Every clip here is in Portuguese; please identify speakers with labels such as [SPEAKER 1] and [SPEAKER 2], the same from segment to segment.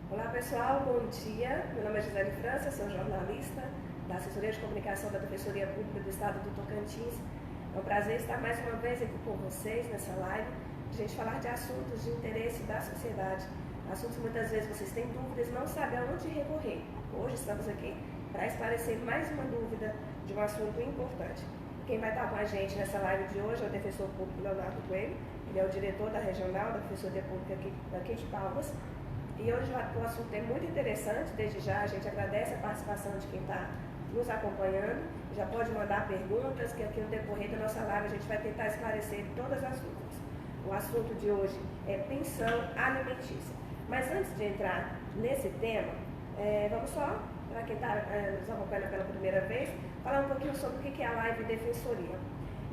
[SPEAKER 1] Olá pessoal, bom dia. Meu nome é Gisele França, sou jornalista da Assessoria de Comunicação da Defensoria Pública do Estado do Tocantins. É um prazer estar mais uma vez aqui com vocês nessa live, de a gente falar de assuntos de interesse da sociedade, assuntos que muitas vezes vocês têm dúvidas e não sabem aonde recorrer. Hoje estamos aqui para esclarecer mais uma dúvida de um assunto importante. Quem vai estar com a gente nessa live de hoje é o defensor público Leonardo Coelho, ele é o diretor da Regional da Defensoria Pública aqui de Palmas. E hoje o assunto é muito interessante, desde já a gente agradece a participação de quem está nos acompanhando, já pode mandar perguntas, que aqui no decorrer da nossa live a gente vai tentar esclarecer todas as dúvidas. O assunto de hoje é pensão alimentícia. Mas antes de entrar nesse tema, vamos só, para quem está nos acompanhando pela primeira vez, falar um pouquinho sobre o que é a Live Defensoria.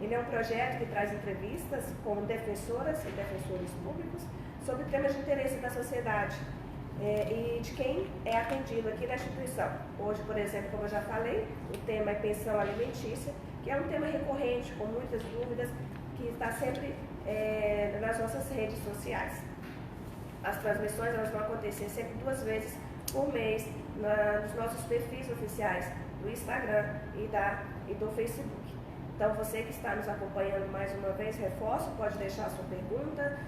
[SPEAKER 1] Ele é um projeto que traz entrevistas com defensoras e defensores públicos sobre temas de interesse da sociedade e de quem é atendido aqui na instituição. Hoje, por exemplo, como eu já falei, o tema é pensão alimentícia, que é um tema recorrente, com muitas dúvidas, que está sempre nas nossas redes sociais. As transmissões elas vão acontecer sempre 2 vezes por mês nos nossos perfis oficiais do Instagram e do Facebook. Então, você que está nos acompanhando mais uma vez, reforço, pode deixar a sua pergunta,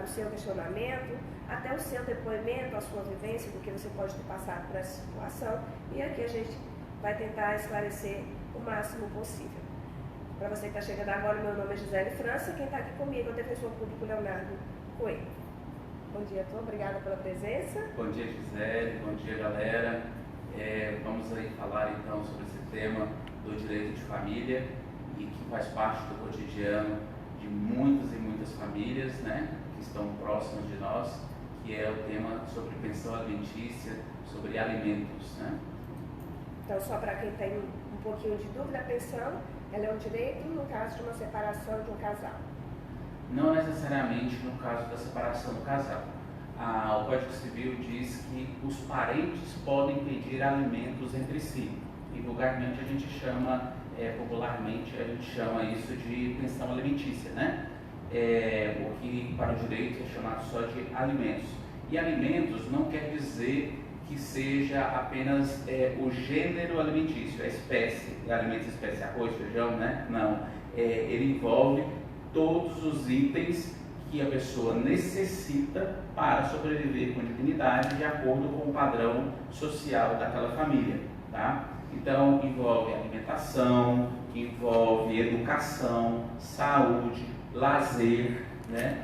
[SPEAKER 1] o seu questionamento, até o seu depoimento, a sua vivência, do que você pode ter passado por essa situação. E aqui a gente vai tentar esclarecer o máximo possível. Para você que está chegando agora, meu nome é Gisele França, quem está aqui comigo é o defensor público Leonardo Coelho. Bom dia a todos, obrigada pela presença.
[SPEAKER 2] Bom dia, Gisele, bom dia, galera. Vamos aí falar então sobre esse tema do direito de família, e que faz parte do cotidiano de muitas e muitas famílias, né, que estão próximas de nós, que é o tema sobre pensão alimentícia, sobre alimentos, né?
[SPEAKER 1] Então, só para quem tem um pouquinho de dúvida, a pensão ela é um direito no caso de uma separação de um casal?
[SPEAKER 2] Não necessariamente no caso da separação do casal. O Código Civil diz que os parentes podem pedir alimentos entre si, e vulgarmente a gente chama popularmente a gente chama isso de pensão alimentícia, né? O que para o direito é chamado só de alimentos. E alimentos não quer dizer que seja apenas o gênero alimentício, a espécie, alimentos, espécie, arroz, feijão, né? Não. Ele envolve todos os itens que a pessoa necessita para sobreviver com dignidade de acordo com o padrão social daquela família, tá? Então, envolve alimentação, envolve educação, saúde, lazer, né?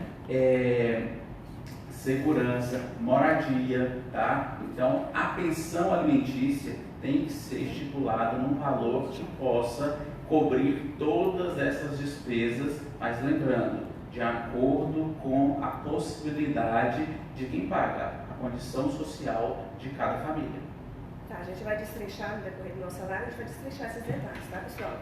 [SPEAKER 2] Segurança, moradia, tá? Então, a pensão alimentícia tem que ser estipulada num valor que possa cobrir todas essas despesas, mas lembrando, de acordo com a possibilidade de quem paga, a condição social de cada família.
[SPEAKER 1] Tá, a gente vai destrechar no decorrer da nossa live, a gente vai destrechar esses detalhes, tá, pessoal?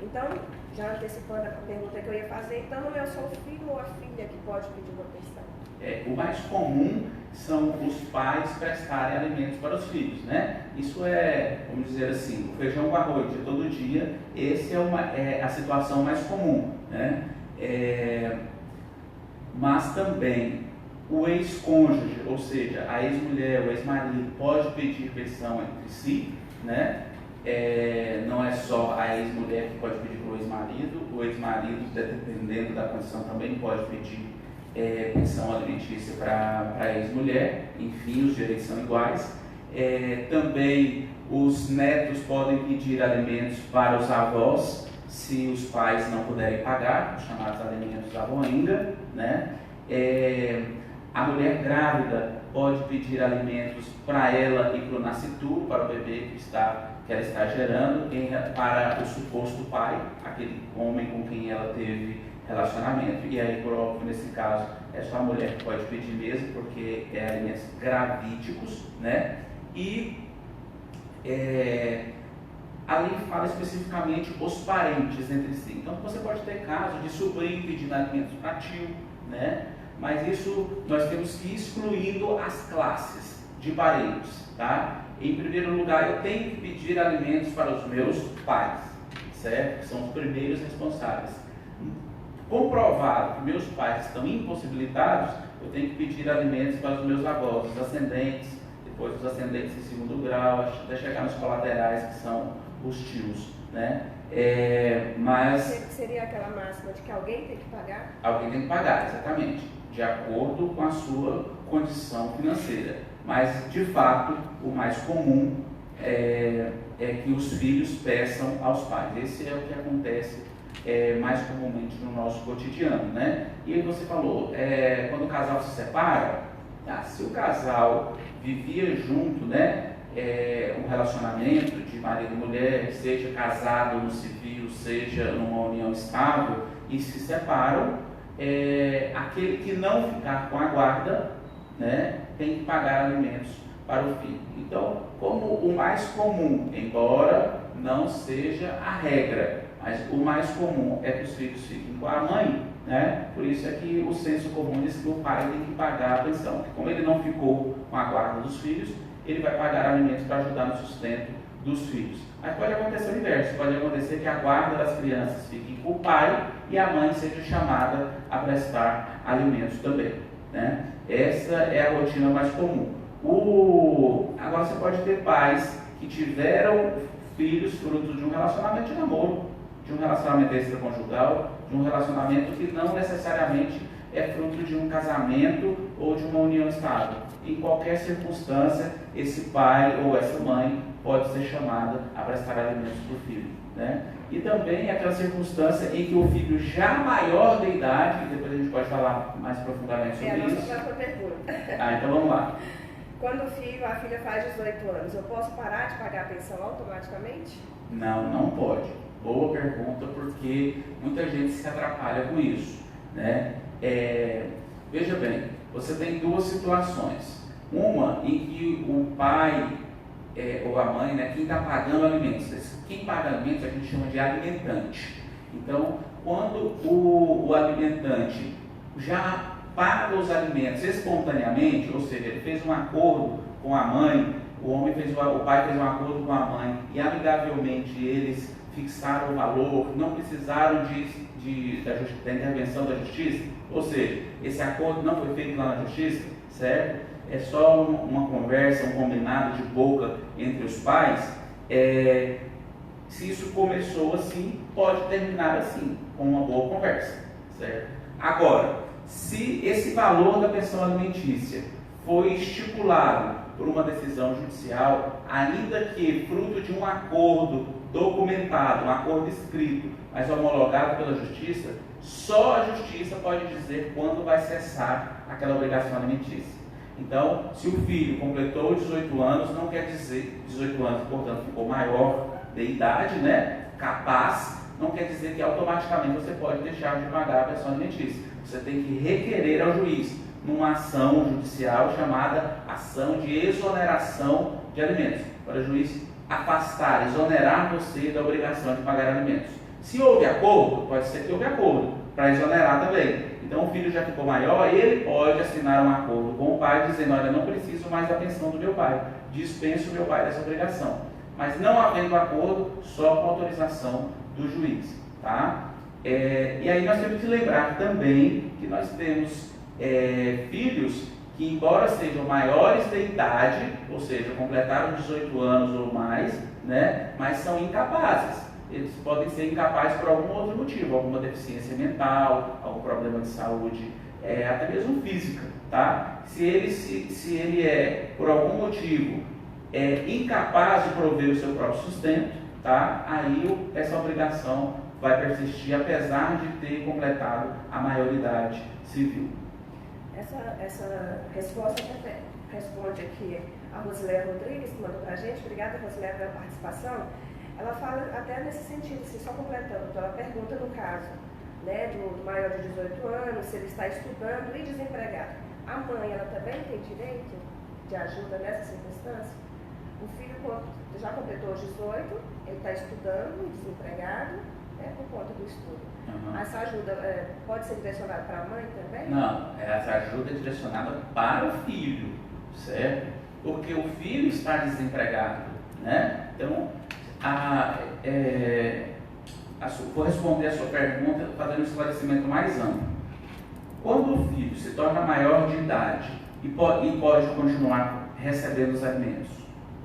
[SPEAKER 1] Então, já antecipando a pergunta que eu ia fazer, então não é só o filho ou a filha que pode pedir uma pensão?
[SPEAKER 2] O mais comum são os pais prestarem alimentos para os filhos, né? Isso vamos dizer assim, o feijão com arroz de todo dia, essa é a situação mais comum, né? Mas também o ex-cônjuge, ou seja, a ex-mulher, o ex-marido, pode pedir pensão entre si, né? Não é só a ex-mulher que pode pedir para o ex-marido, dependendo da condição, também pode pedir pensão alimentícia para a ex-mulher. Enfim, os direitos são iguais. Também os netos podem pedir alimentos para os avós, se os pais não puderem pagar, os chamados alimentos avoenga, né? A mulher grávida pode pedir alimentos para ela e para o nascituro, para o bebê que ela está gerando, para o suposto pai, aquele homem com quem ela teve relacionamento. E aí, por óbvio, nesse caso, é só a mulher que pode pedir mesmo, porque é alimentos gravídicos, né? E ali fala especificamente os parentes entre si. Então, você pode ter caso de sobrinho pedindo alimentos para tio, né? Mas isso nós temos que ir excluindo as classes de parentes, tá? Em primeiro lugar, eu tenho que pedir alimentos para os meus pais, certo? São os primeiros responsáveis. Comprovado que meus pais estão impossibilitados, eu tenho que pedir alimentos para os meus avós, os ascendentes, depois os ascendentes em segundo grau, até chegar nos colaterais, que são os tios, né? Mas
[SPEAKER 1] seria aquela máxima de que alguém tem que pagar?
[SPEAKER 2] Alguém tem que pagar, exatamente, de acordo com a sua condição financeira. Mas, de fato, o mais comum é que os filhos peçam aos pais. Esse é o que acontece mais comumente no nosso cotidiano, né? E aí você falou, quando o casal se separa, se o casal vivia junto, né? Um relacionamento de marido e mulher, seja casado no civil, seja numa união estável, e se separam, aquele que não ficar com a guarda, né, tem que pagar alimentos para o filho. Então, como o mais comum, embora não seja a regra, mas o mais comum é que os filhos fiquem com a mãe, né? Por isso é que o senso comum diz que o pai tem que pagar a pensão, porque como ele não ficou com a guarda dos filhos, ele vai pagar alimentos para ajudar no sustento dos filhos. Mas pode acontecer o inverso, pode acontecer que a guarda das crianças fique com o pai e a mãe seja chamada a prestar alimentos também, né? Essa é a rotina mais comum. Agora você pode ter pais que tiveram filhos fruto de um relacionamento de namoro, de um relacionamento extraconjugal, de um relacionamento que não necessariamente é fruto de um casamento ou de uma união estável. Em qualquer circunstância, esse pai ou essa mãe pode ser chamada a prestar alimentos para o filho, né? E também aquela circunstância em que o filho já maior de idade, depois a gente pode falar mais profundamente sobre isso.
[SPEAKER 1] É a nossa pergunta.
[SPEAKER 2] Então vamos lá.
[SPEAKER 1] Quando o filho, a filha faz 18 anos, eu posso parar de pagar a pensão automaticamente?
[SPEAKER 2] Não, não pode. Boa pergunta, porque muita gente se atrapalha com isso, né? Veja bem, você tem duas situações. Uma em que o pai ou a mãe, né, quem está pagando alimentos. Quem paga alimentos a gente chama de alimentante. Então, quando o alimentante já paga os alimentos espontaneamente, ou seja, ele fez um acordo com a mãe, o pai fez um acordo com a mãe e amigavelmente eles fixaram o valor, não precisaram da intervenção da justiça, ou seja, esse acordo não foi feito lá na justiça, certo? É só uma conversa, um combinado de boca entre os pais. Se isso começou assim, pode terminar assim, com uma boa conversa, certo? Agora, se esse valor da pensão alimentícia foi estipulado por uma decisão judicial, ainda que fruto de um acordo documentado, um acordo escrito, mas homologado pela justiça, só a justiça pode dizer quando vai cessar aquela obrigação alimentícia. Então, se o filho completou 18 anos, não quer dizer 18 anos, portanto, ficou maior de idade, né? Capaz, não quer dizer que automaticamente você pode deixar de pagar a pensão alimentícia. Você tem que requerer ao juiz numa ação judicial chamada ação de exoneração de alimentos, para o juiz afastar, exonerar você da obrigação de pagar alimentos. Se houve acordo, pode ser que houve acordo, para exonerar também. Então o filho já ficou maior, ele pode assinar um acordo com o pai, dizendo, olha, não preciso mais da pensão do meu pai, dispenso o meu pai dessa obrigação. Mas não havendo acordo, só com autorização do juiz, tá? E aí nós temos que lembrar também que nós temos filhos que, embora sejam maiores de idade, ou seja, completaram 18 anos ou mais, né, mas são incapazes. Eles podem ser incapazes por algum outro motivo, alguma deficiência mental, algum problema de saúde, até mesmo física, tá? Se ele é, por algum motivo, incapaz de prover o seu próprio sustento, tá? Aí essa obrigação vai persistir, apesar de ter completado a maioridade civil.
[SPEAKER 1] Essa resposta responde aqui a Rosileia Rodrigues, que mandou para a gente. Obrigada, Rosileia, pela participação. Ela fala até nesse sentido, assim, só completando. Então, ela pergunta no caso, né, do maior de 18 anos, se ele está estudando e desempregado. A mãe, ela também tem direito de ajuda nessa circunstância? O filho já completou os 18, ele está estudando e desempregado, né, por conta do estudo. Uhum. Essa ajuda pode ser direcionada para a mãe também?
[SPEAKER 2] Não, essa ajuda é direcionada para o filho, certo? Porque o filho está desempregado, né? Então, vou responder a sua pergunta fazendo um esclarecimento mais amplo. Quando o filho se torna maior de idade e pode continuar recebendo os alimentos,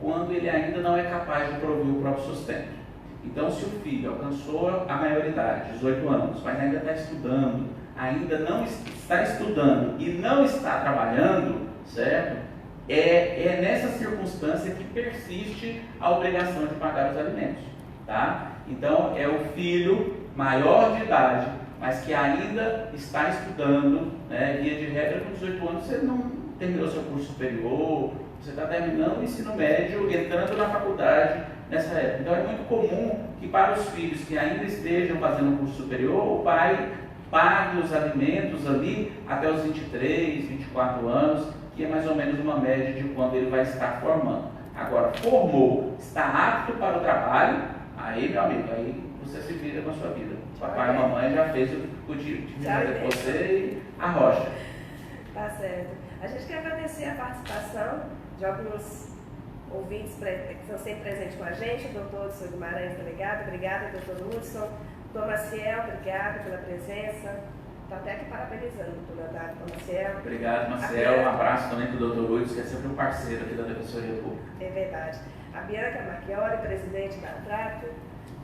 [SPEAKER 2] quando ele ainda não é capaz de prover o próprio sustento. Então, se o filho alcançou a maioridade, 18 anos, mas ainda está estudando, ainda não está estudando e não está trabalhando, certo? É nessa circunstância que persiste a obrigação de pagar os alimentos, tá? Então, é o filho maior de idade, mas que ainda está estudando, né? Via de regra, com 18 anos você não terminou seu curso superior, você está terminando o ensino médio, entrando na faculdade nessa época. Então é muito comum que para os filhos que ainda estejam fazendo o curso superior, o pai pague os alimentos ali até os 23, 24 anos, que é mais ou menos uma média de quando ele vai estar formando. Agora, formou, está apto para o trabalho, aí meu amigo, aí você se vira com a sua vida. Papai e mamãe já fez o que fazer você e a rocha.
[SPEAKER 1] Tá certo. A gente quer agradecer a participação de alguns ouvintes que estão sempre presentes com a gente, o doutor Hudson Guimarães, delegado, obrigada, doutor Hudson, doutor Maciel, obrigada pela presença, estou até aqui parabenizando o doutor Maciel.
[SPEAKER 2] Obrigado, Maciel, um abraço também para o doutor Hudson, que é sempre um parceiro aqui da Defensoria Pública.
[SPEAKER 1] É verdade. A Bianca Marchiori, presidente da Trato,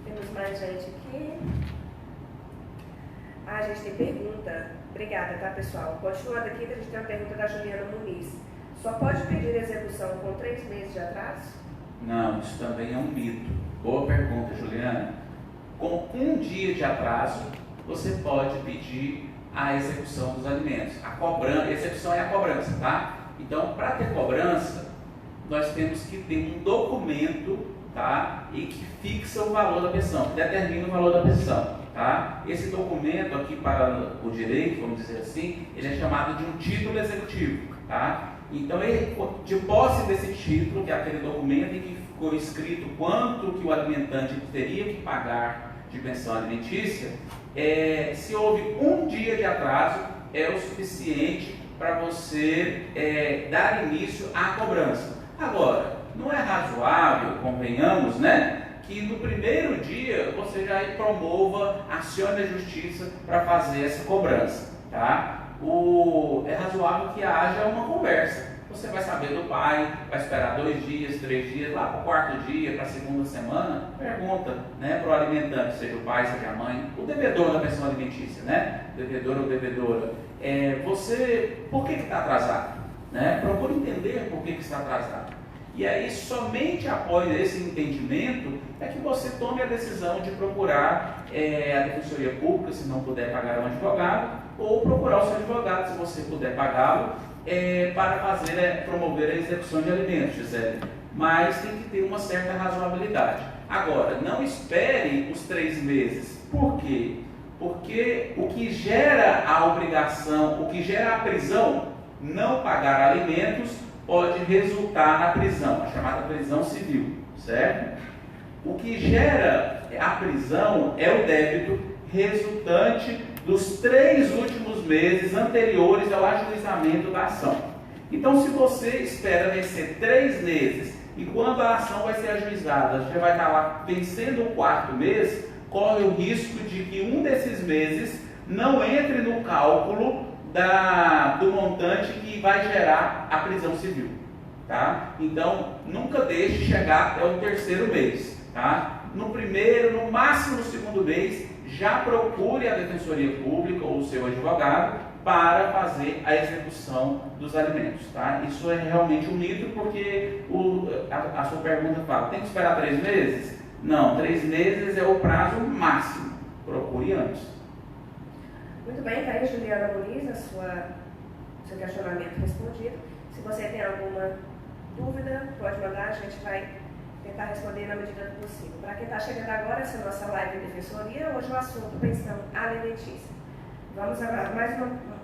[SPEAKER 1] temos mais gente aqui. A gente tem pergunta, obrigada, tá pessoal? Continuando aqui, a gente tem uma pergunta da Juliana Muniz. Só pode pedir execução com 3 meses de atraso?
[SPEAKER 2] Não, isso também é um mito. Boa pergunta, Juliana. Com 1 dia de atraso, você pode pedir a execução dos alimentos. A execução é a cobrança, tá? Então, para ter cobrança, nós temos que ter um documento, tá? E que fixa o valor da pensão, que determina o valor da pensão, tá? Esse documento aqui para o direito, vamos dizer assim, ele é chamado de um título executivo, tá? Então, de posse desse título, que é aquele documento em que ficou escrito quanto que o alimentante teria que pagar de pensão alimentícia, se houve 1 dia de atraso, é o suficiente para você dar início à cobrança. Agora, não é razoável, convenhamos, né, que no primeiro dia você já promova, acione a justiça para fazer essa cobrança, tá? É razoável que haja uma conversa. Você vai saber do pai, vai esperar 2 dias, 3 dias, lá para o 4º dia, para a 2ª semana, pergunta, né, para o alimentante, seja o pai, seja a mãe, o devedor da pensão alimentícia, né, devedor ou devedora, por que está atrasado? Né? Procure entender por que está atrasado. E aí, somente após esse entendimento, é que você tome a decisão de procurar a Defensoria Pública, se não puder pagar um advogado, ou procurar o seu advogado, se você puder pagá-lo, para promover a execução de alimentos, Gisele. Mas tem que ter uma certa razoabilidade. Agora, não espere os 3 meses. Por quê? Porque o que gera a obrigação, o que gera a prisão, não pagar alimentos, pode resultar na prisão, a chamada prisão civil, certo? O que gera a prisão é o débito resultante dos 3 últimos meses anteriores ao ajuizamento da ação. Então, se você espera vencer 3 meses e quando a ação vai ser ajuizada, você vai estar lá vencendo o 4º mês, corre o risco de que um desses meses não entre no cálculo do montante que vai gerar a prisão civil, tá? Então, nunca deixe chegar até o 3º mês, tá? No primeiro, no máximo no 2º mês, já procure a Defensoria Pública ou o seu advogado para fazer a execução dos alimentos, tá? Isso é realmente um mito, porque a sua pergunta fala, tem que esperar 3 meses? Não, 3 meses é o prazo máximo, procure antes.
[SPEAKER 1] Muito bem, está aí Juliana Muniz, seu questionamento respondido. Se você tem alguma dúvida, pode mandar, a gente vai tentar responder na medida do possível. Para quem está chegando agora, essa é a nossa live de defensoria, hoje o assunto pensão alimentícia. Vamos a mais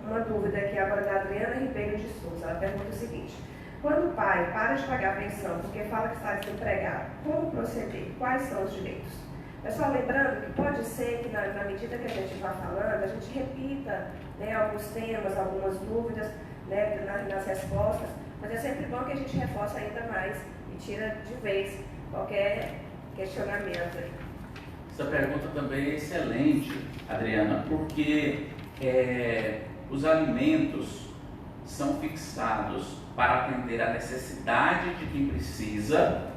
[SPEAKER 1] uma dúvida aqui agora da Adriana Ribeiro de Souza. Ela pergunta o seguinte: quando o pai para de pagar a pensão porque fala que está desempregado, como proceder? Quais são os direitos? Pessoal, lembrando que pode ser que na medida que a gente vá falando, a gente repita, né, alguns temas, algumas dúvidas, né, nas respostas, mas é sempre bom que a gente reforce ainda mais e tira de vez qualquer questionamento aí.
[SPEAKER 2] Essa pergunta também é excelente, Adriana, porque os alimentos são fixados para atender a necessidade de quem precisa,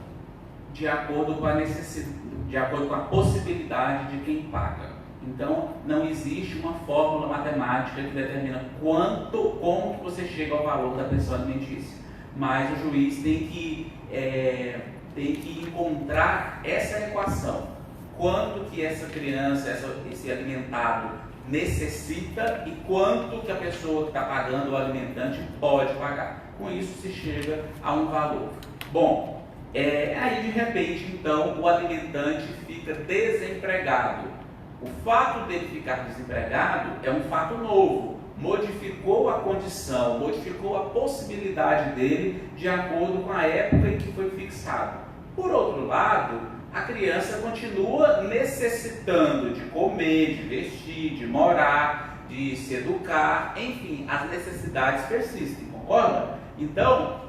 [SPEAKER 2] de acordo com a possibilidade de quem paga. Então, não existe uma fórmula matemática que determina como que você chega ao valor da pensão alimentícia. Mas o juiz tem que encontrar essa equação. Quanto que essa criança, esse alimentado necessita e quanto que a pessoa que está pagando o alimentante pode pagar. Com isso se chega a um valor. Bom, aí de repente, então, o alimentante fica desempregado. O fato dele ficar desempregado é um fato novo, modificou a condição, modificou a possibilidade dele de acordo com a época em que foi fixado. Por outro lado, a criança continua necessitando de comer, de vestir, de morar, de se educar, enfim, as necessidades persistem, concorda? Então,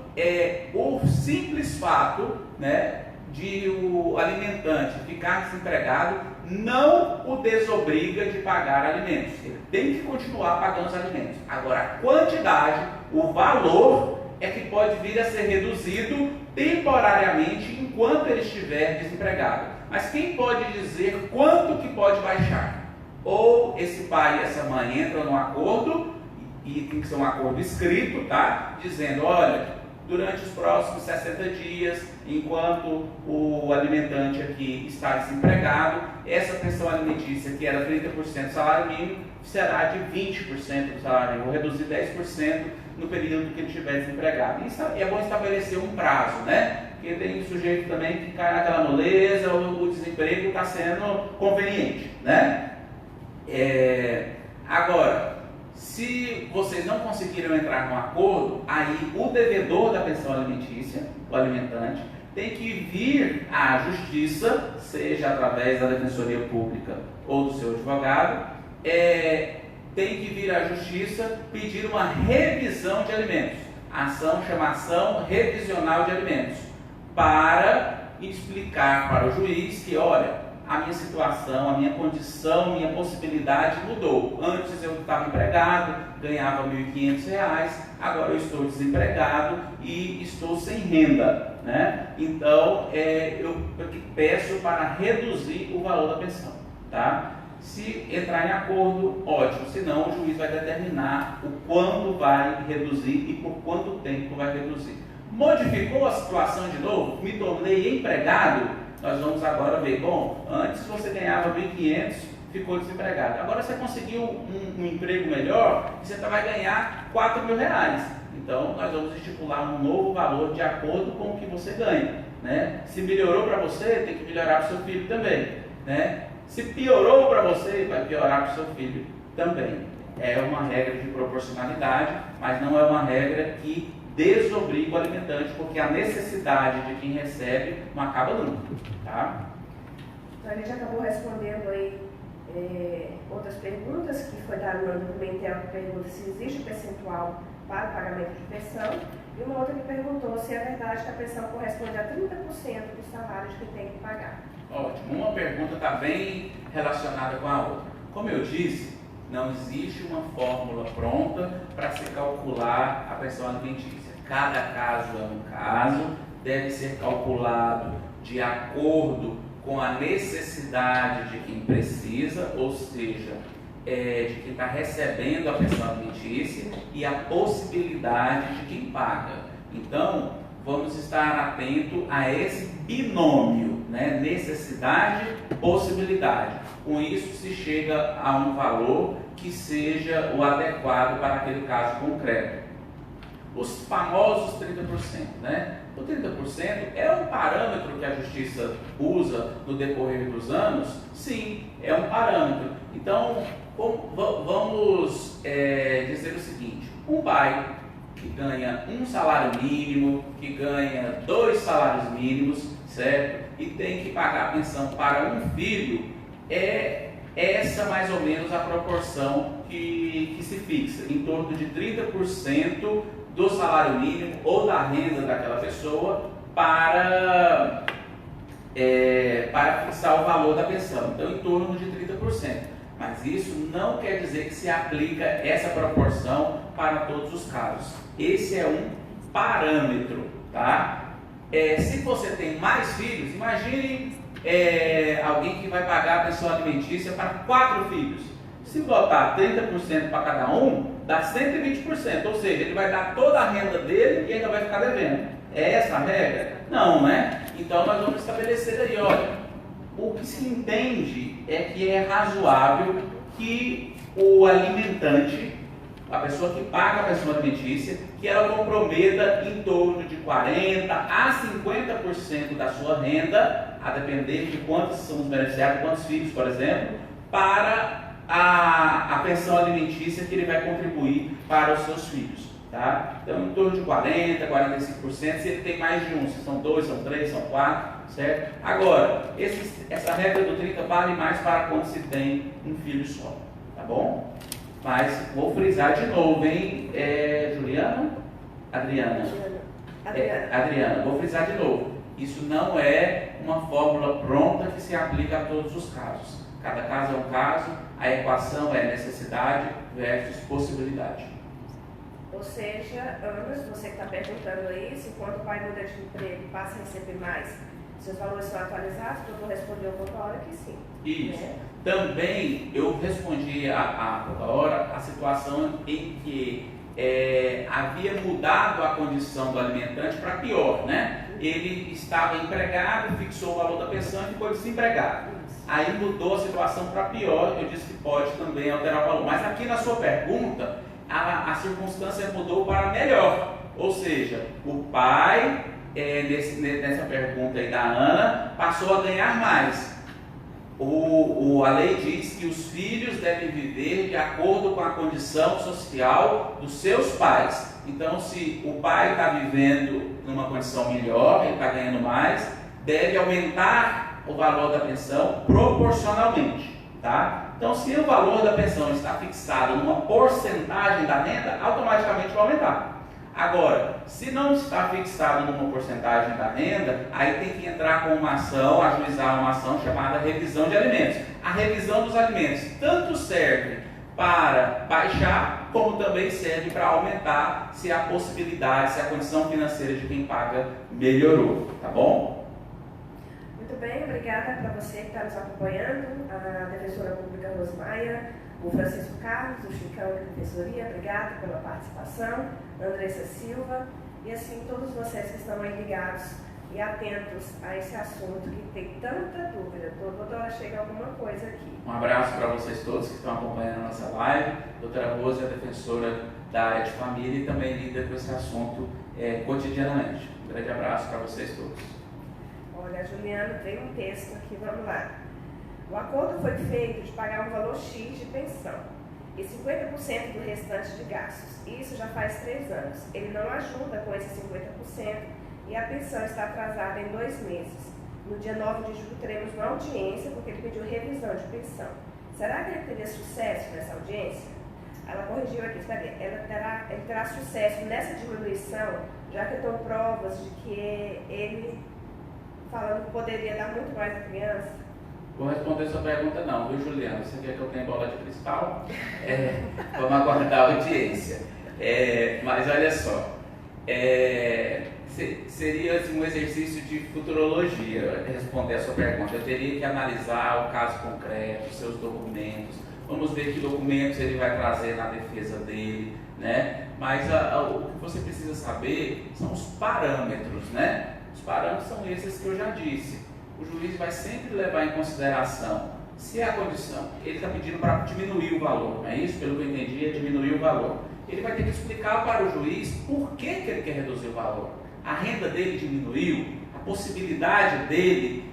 [SPEAKER 2] o simples fato, né, de o alimentante ficar desempregado não o desobriga de pagar alimentos. Ele tem que continuar pagando os alimentos. Agora, a quantidade, o valor é que pode vir a ser reduzido temporariamente enquanto ele estiver desempregado. Mas quem pode dizer quanto que pode baixar? Ou esse pai e essa mãe entram num acordo, e tem que ser um acordo escrito, tá? Dizendo, olha, durante os próximos 60 dias, enquanto o alimentante aqui está desempregado, essa pensão alimentícia, que era 30% do salário mínimo, será de 20% do salário mínimo, vou reduzir 10% no período que ele estiver desempregado. Isso é bom estabelecer um prazo, né? Porque tem sujeito também que cai naquela moleza, o desemprego está sendo conveniente, né? Agora, se vocês não conseguiram entrar num acordo, aí o devedor da pensão alimentícia, o alimentante, tem que vir à justiça, seja através da defensoria pública ou do seu advogado, tem que vir à justiça pedir uma revisão de alimentos. A ação chama ação revisional de alimentos, para explicar para o juiz que, olha, a minha situação, a minha condição, minha possibilidade mudou. Antes eu estava empregado, ganhava R$ 1.500, agora eu estou desempregado e estou sem renda, né? Então, eu peço para reduzir o valor da pensão, tá? Se entrar em acordo, ótimo, senão o juiz vai determinar o quando vai reduzir e por quanto tempo vai reduzir. Modificou a situação de novo? Me tornei empregado? Nós vamos agora ver, bom, antes você ganhava 1.500, ficou desempregado. Agora você conseguiu um emprego melhor e você vai ganhar R$ 4.000. Então, nós vamos estipular um novo valor de acordo com o que você ganha, né? Se melhorou para você, tem que melhorar para o seu filho também, né? Se piorou para você, vai piorar para o seu filho também. É uma regra de proporcionalidade, mas não é uma regra que desobriga o alimentante, porque a necessidade de quem recebe não acaba nunca, tá?
[SPEAKER 1] Então, a gente acabou respondendo aí outras perguntas, que foi dado no documental, que pergunta se existe percentual para o pagamento de pensão, e uma outra que perguntou se é verdade que a pensão corresponde a 30% do salário de quem tem que pagar.
[SPEAKER 2] Ótimo, uma pergunta está bem relacionada com a outra. Como eu disse, não existe uma fórmula pronta para se calcular a pensão alimentícia. Cada caso é um caso, deve ser calculado de acordo com a necessidade de quem precisa, ou seja, de quem está recebendo a pensão alimentícia e a possibilidade de quem paga. Então, vamos estar atento a esse binômio, né? Necessidade, possibilidade. Com isso se chega a um valor que seja o adequado para aquele caso concreto. Os famosos 30%, né? O 30% é um parâmetro que a justiça usa no decorrer dos anos? Sim, é um parâmetro. Então, vamos dizer o seguinte: um pai que ganha um salário mínimo, que ganha 2 salários mínimos, certo? E tem que pagar a pensão para um filho, é essa mais ou menos a proporção que se fixa, em torno de 30% do salário mínimo ou da renda daquela pessoa para fixar o valor da pensão. Então, em torno de 30%. Mas isso não quer dizer que se aplica essa proporção para todos os casos. Esse é um parâmetro, tá? Se você tem mais filhos, imagine alguém que vai pagar a pensão alimentícia para 4 filhos. Se botar 30% para cada um, dá 120%, ou seja, ele vai dar toda a renda dele e ainda vai ficar devendo. É essa a regra? Não, né? Então nós vamos estabelecer aí, olha, o que se entende é que é razoável que o alimentante, a pessoa que paga a pensão alimentícia, que ela comprometa em torno de 40% a 50% da sua renda, a depender de quantos são os beneficiários, quantos filhos, por exemplo, para a pensão alimentícia que ele vai contribuir para os seus filhos. Tá? Então, em torno de 40%, 45%, se ele tem mais de um, se são 2, são 3, são 4, certo? Agora, essa regra do 30 vale mais para quando se tem um filho só, tá bom? Mas vou frisar de novo, hein, Juliana? Adriana, vou frisar de novo. Isso não é uma fórmula pronta que se aplica a todos os casos. Cada caso é um caso, a equação é necessidade versus possibilidade.
[SPEAKER 1] Ou seja, Ana, você que está perguntando aí, se quando o pai muda de emprego passa a receber mais, seus valores são atualizados? O doutor respondeu por hora que sim.
[SPEAKER 2] Isso. Também eu respondi a pouca hora a situação em que havia mudado a condição do alimentante para pior, né? Ele estava empregado, fixou o valor da pensão e ficou desempregado. Aí mudou a situação para pior, eu disse que pode também alterar o valor. Mas aqui na sua pergunta, a circunstância mudou para melhor. Ou seja, o pai, nessa pergunta aí da Ana, passou a ganhar mais. A lei diz que os filhos devem viver de acordo com a condição social dos seus pais. Então, se o pai está vivendo numa condição melhor, ele está ganhando mais, deve aumentar o valor da pensão proporcionalmente, tá? Então, se o valor da pensão está fixado numa porcentagem da renda, automaticamente vai aumentar. Agora, se não está fixado numa porcentagem da renda, aí tem que entrar com uma ação, ajuizar uma ação chamada revisão de alimentos. A revisão dos alimentos tanto serve para baixar, como também serve para aumentar se a possibilidade, se a condição financeira de quem paga melhorou, tá bom?
[SPEAKER 1] Muito bem, obrigada para você que está nos acompanhando, a defensora pública Rosmaia, o Francisco Carlos, do Chicão da Defensoria, obrigada pela participação, Andressa Silva, e assim todos vocês que estão aí ligados e atentos a esse assunto que tem tanta dúvida. Doutora, chega alguma coisa aqui.
[SPEAKER 2] Um abraço para vocês todos que estão acompanhando a nossa live. Doutora Rose é defensora da área de família e também lida com esse assunto cotidianamente. Um grande abraço para vocês todos.
[SPEAKER 1] Olha, Juliano, tem um texto aqui, vamos lá. O acordo foi feito de pagar um valor X de pensão e 50% do restante de gastos. Isso já faz 3 anos. Ele não ajuda com esse 50% e a pensão está atrasada em 2 meses. No dia 9 de julho teremos uma audiência porque ele pediu revisão de pensão. Será que ele teria sucesso nessa audiência? Ela corrigiu aqui, está bem. Ele terá sucesso nessa diminuição, já que estão provas de que ele falando que poderia dar muito mais à criança?
[SPEAKER 2] Vou responder sua pergunta não, viu, Juliana? Você quer que eu tenha bola de cristal? Vamos aguardar a audiência. Mas olha só, seria assim, um exercício de futurologia responder a sua pergunta. Eu teria que analisar o caso concreto, os seus documentos, vamos ver que documentos ele vai trazer na defesa dele, né? Mas o que você precisa saber são os parâmetros, né? Os parâmetros são esses que eu já disse. O juiz vai sempre levar em consideração se é a condição, ele está pedindo para diminuir o valor, não é isso? Pelo que eu entendi, é diminuir o valor. Ele vai ter que explicar para o juiz por que ele quer reduzir o valor. A renda dele diminuiu, a possibilidade dele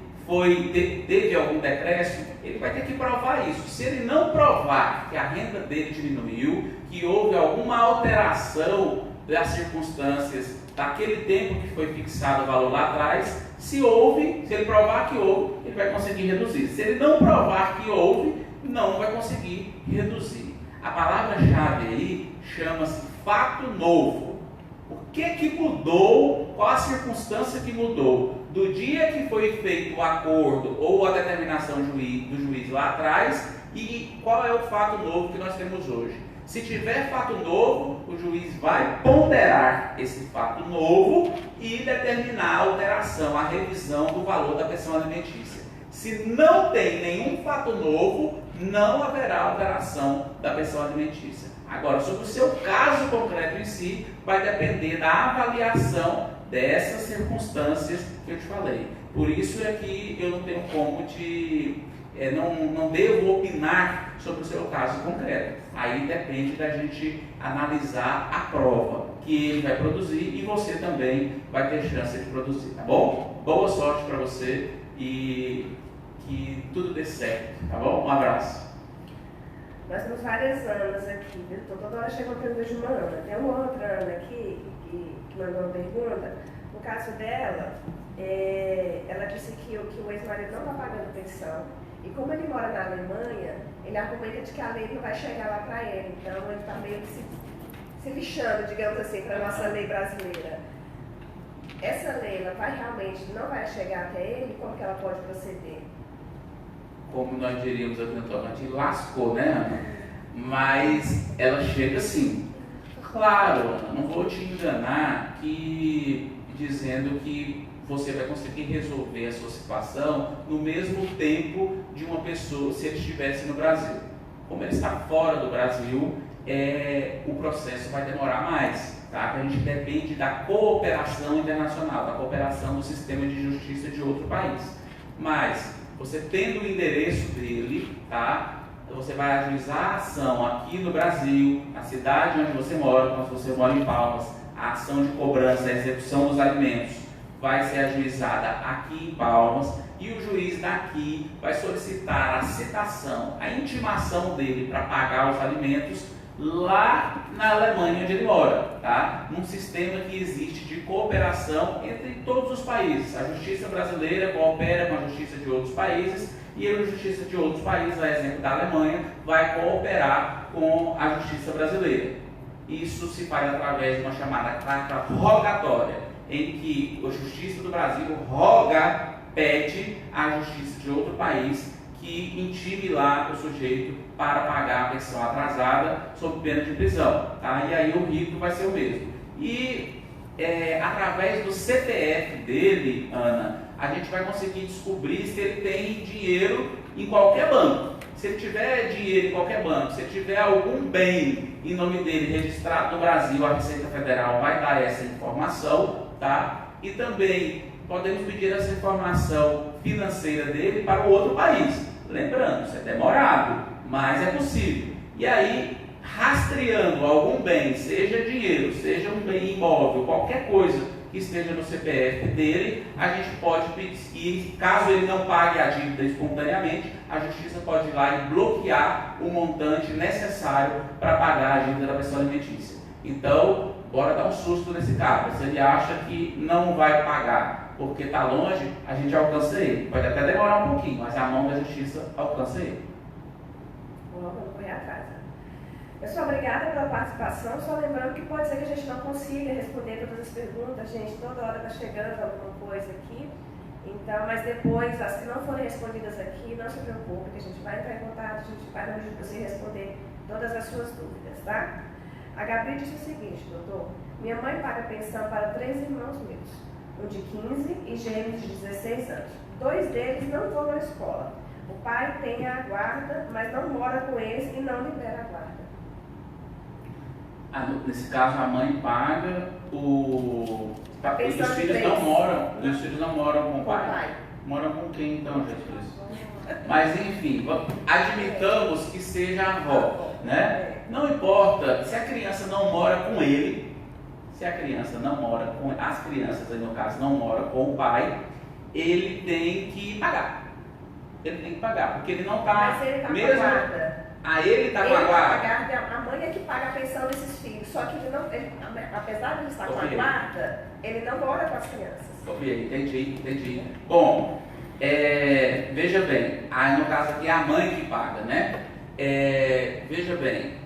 [SPEAKER 2] teve algum decréscimo, ele vai ter que provar isso. Se ele não provar que a renda dele diminuiu, que houve alguma alteração das circunstâncias daquele tempo que foi fixado o valor lá atrás, se ele provar que houve, ele vai conseguir reduzir. Se ele não provar que houve, não vai conseguir reduzir. A palavra-chave aí chama-se fato novo. O que mudou? Qual a circunstância que mudou? Do dia que foi feito o acordo ou a determinação do juiz lá atrás E qual é o fato novo que nós temos hoje? Se tiver fato novo, o juiz vai ponderar esse fato novo e determinar a alteração, a revisão do valor da pensão alimentícia. Se não tem nenhum fato novo, não haverá alteração da pensão alimentícia. Agora, sobre o seu caso concreto em si, vai depender da avaliação dessas circunstâncias que eu te falei. Por isso é que eu não tenho como não devo opinar sobre o seu caso concreto. Aí depende da gente analisar a prova que ele vai produzir e você também vai ter chance de produzir, tá bom? Boa sorte para você e que tudo dê certo, tá bom? Um abraço.
[SPEAKER 1] Nós temos várias Anas aqui, viu? Toda hora chega uma pergunta de uma Ana. Tem uma outra Ana aqui que mandou uma pergunta. No caso dela, ela disse que o ex-marido não está pagando pensão. E como ele mora na Alemanha, ele argumenta de que a lei não vai chegar lá para ele. Então ele está meio que se lixando, digamos assim, para a nossa lei brasileira. Essa lei, ela não vai chegar até ele? Como que ela pode proceder?
[SPEAKER 2] Como nós diríamos aqui no Tocantins, lascou, né, Ana? Mas ela chega sim. Claro, Ana, não vou te enganar dizendo que você vai conseguir resolver a sua situação no mesmo tempo de uma pessoa se ele estivesse no Brasil. Como ele está fora do Brasil, o processo vai demorar mais, tá? A gente depende da cooperação internacional, da cooperação do sistema de justiça de outro país. Mas, você tendo o endereço dele, tá? Você vai ajuizar a ação aqui no Brasil, na cidade onde você mora, quando você mora em Palmas, a ação de cobrança, a execução dos alimentos, vai ser ajuizada aqui em Palmas e o juiz daqui vai solicitar a citação, a intimação dele para pagar os alimentos lá na Alemanha onde ele mora, tá? Num sistema que existe de cooperação entre todos os países. A justiça brasileira coopera com a justiça de outros países e a justiça de outros países, a exemplo da Alemanha, vai cooperar com a justiça brasileira. Isso se faz através de uma chamada carta rogatória, em que a Justiça do Brasil pede à Justiça de outro país que intime lá o sujeito para pagar a pensão atrasada sob pena de prisão, tá? E aí o rito vai ser o mesmo. E através do CPF dele, Ana, a gente vai conseguir descobrir se ele tem dinheiro em qualquer banco. Se ele tiver dinheiro em qualquer banco, se ele tiver algum bem em nome dele registrado no Brasil, a Receita Federal vai dar essa informação, tá? E também podemos pedir essa informação financeira dele para o outro país. Lembrando, isso é demorado, mas é possível. E aí, rastreando algum bem, seja dinheiro, seja um bem imóvel, qualquer coisa que esteja no CPF dele, a gente pode pedir, e caso ele não pague a dívida espontaneamente, a justiça pode ir lá e bloquear o montante necessário para pagar a dívida da pensão alimentícia. Então, bora dar um susto nesse cara. Se ele acha que não vai pagar porque está longe, a gente alcança ele. Pode até demorar um pouquinho, mas a mão da justiça alcança ele.
[SPEAKER 1] Vamos correr atrás. Pessoal, obrigada pela participação. Só lembrando que pode ser que a gente não consiga responder todas as perguntas, gente. Toda hora está chegando alguma coisa aqui. Então, mas depois, as que não forem respondidas aqui, não se preocupe, que a gente vai entrar em contato, a gente vai no você responder todas as suas dúvidas, tá? A Gabi disse o seguinte, doutor: minha mãe paga pensão para 3 irmãos meus, um de 15 e gêmeos de 16 anos. 2 deles não vão à escola. O pai tem a guarda, mas não mora com eles e não libera a guarda.
[SPEAKER 2] Nesse caso, a mãe paga, os filhos não moram com o pai. Moram com quem então, Jesus? Mas enfim, admitamos que seja a avó, né? Não importa se a criança não mora com ele, se a criança não mora com as crianças, no caso, não moram com o pai, ele tem que pagar. Ele tem que pagar, porque ele não está.
[SPEAKER 1] Mas ele está com a guarda.
[SPEAKER 2] Ele está com a guarda.
[SPEAKER 1] A mãe é que paga a pensão desses filhos. Só que apesar de ele estar com a guarda, ele não mora com as crianças.
[SPEAKER 2] Entendi. Bom, veja bem, no caso aqui é a mãe que paga, né? Veja bem,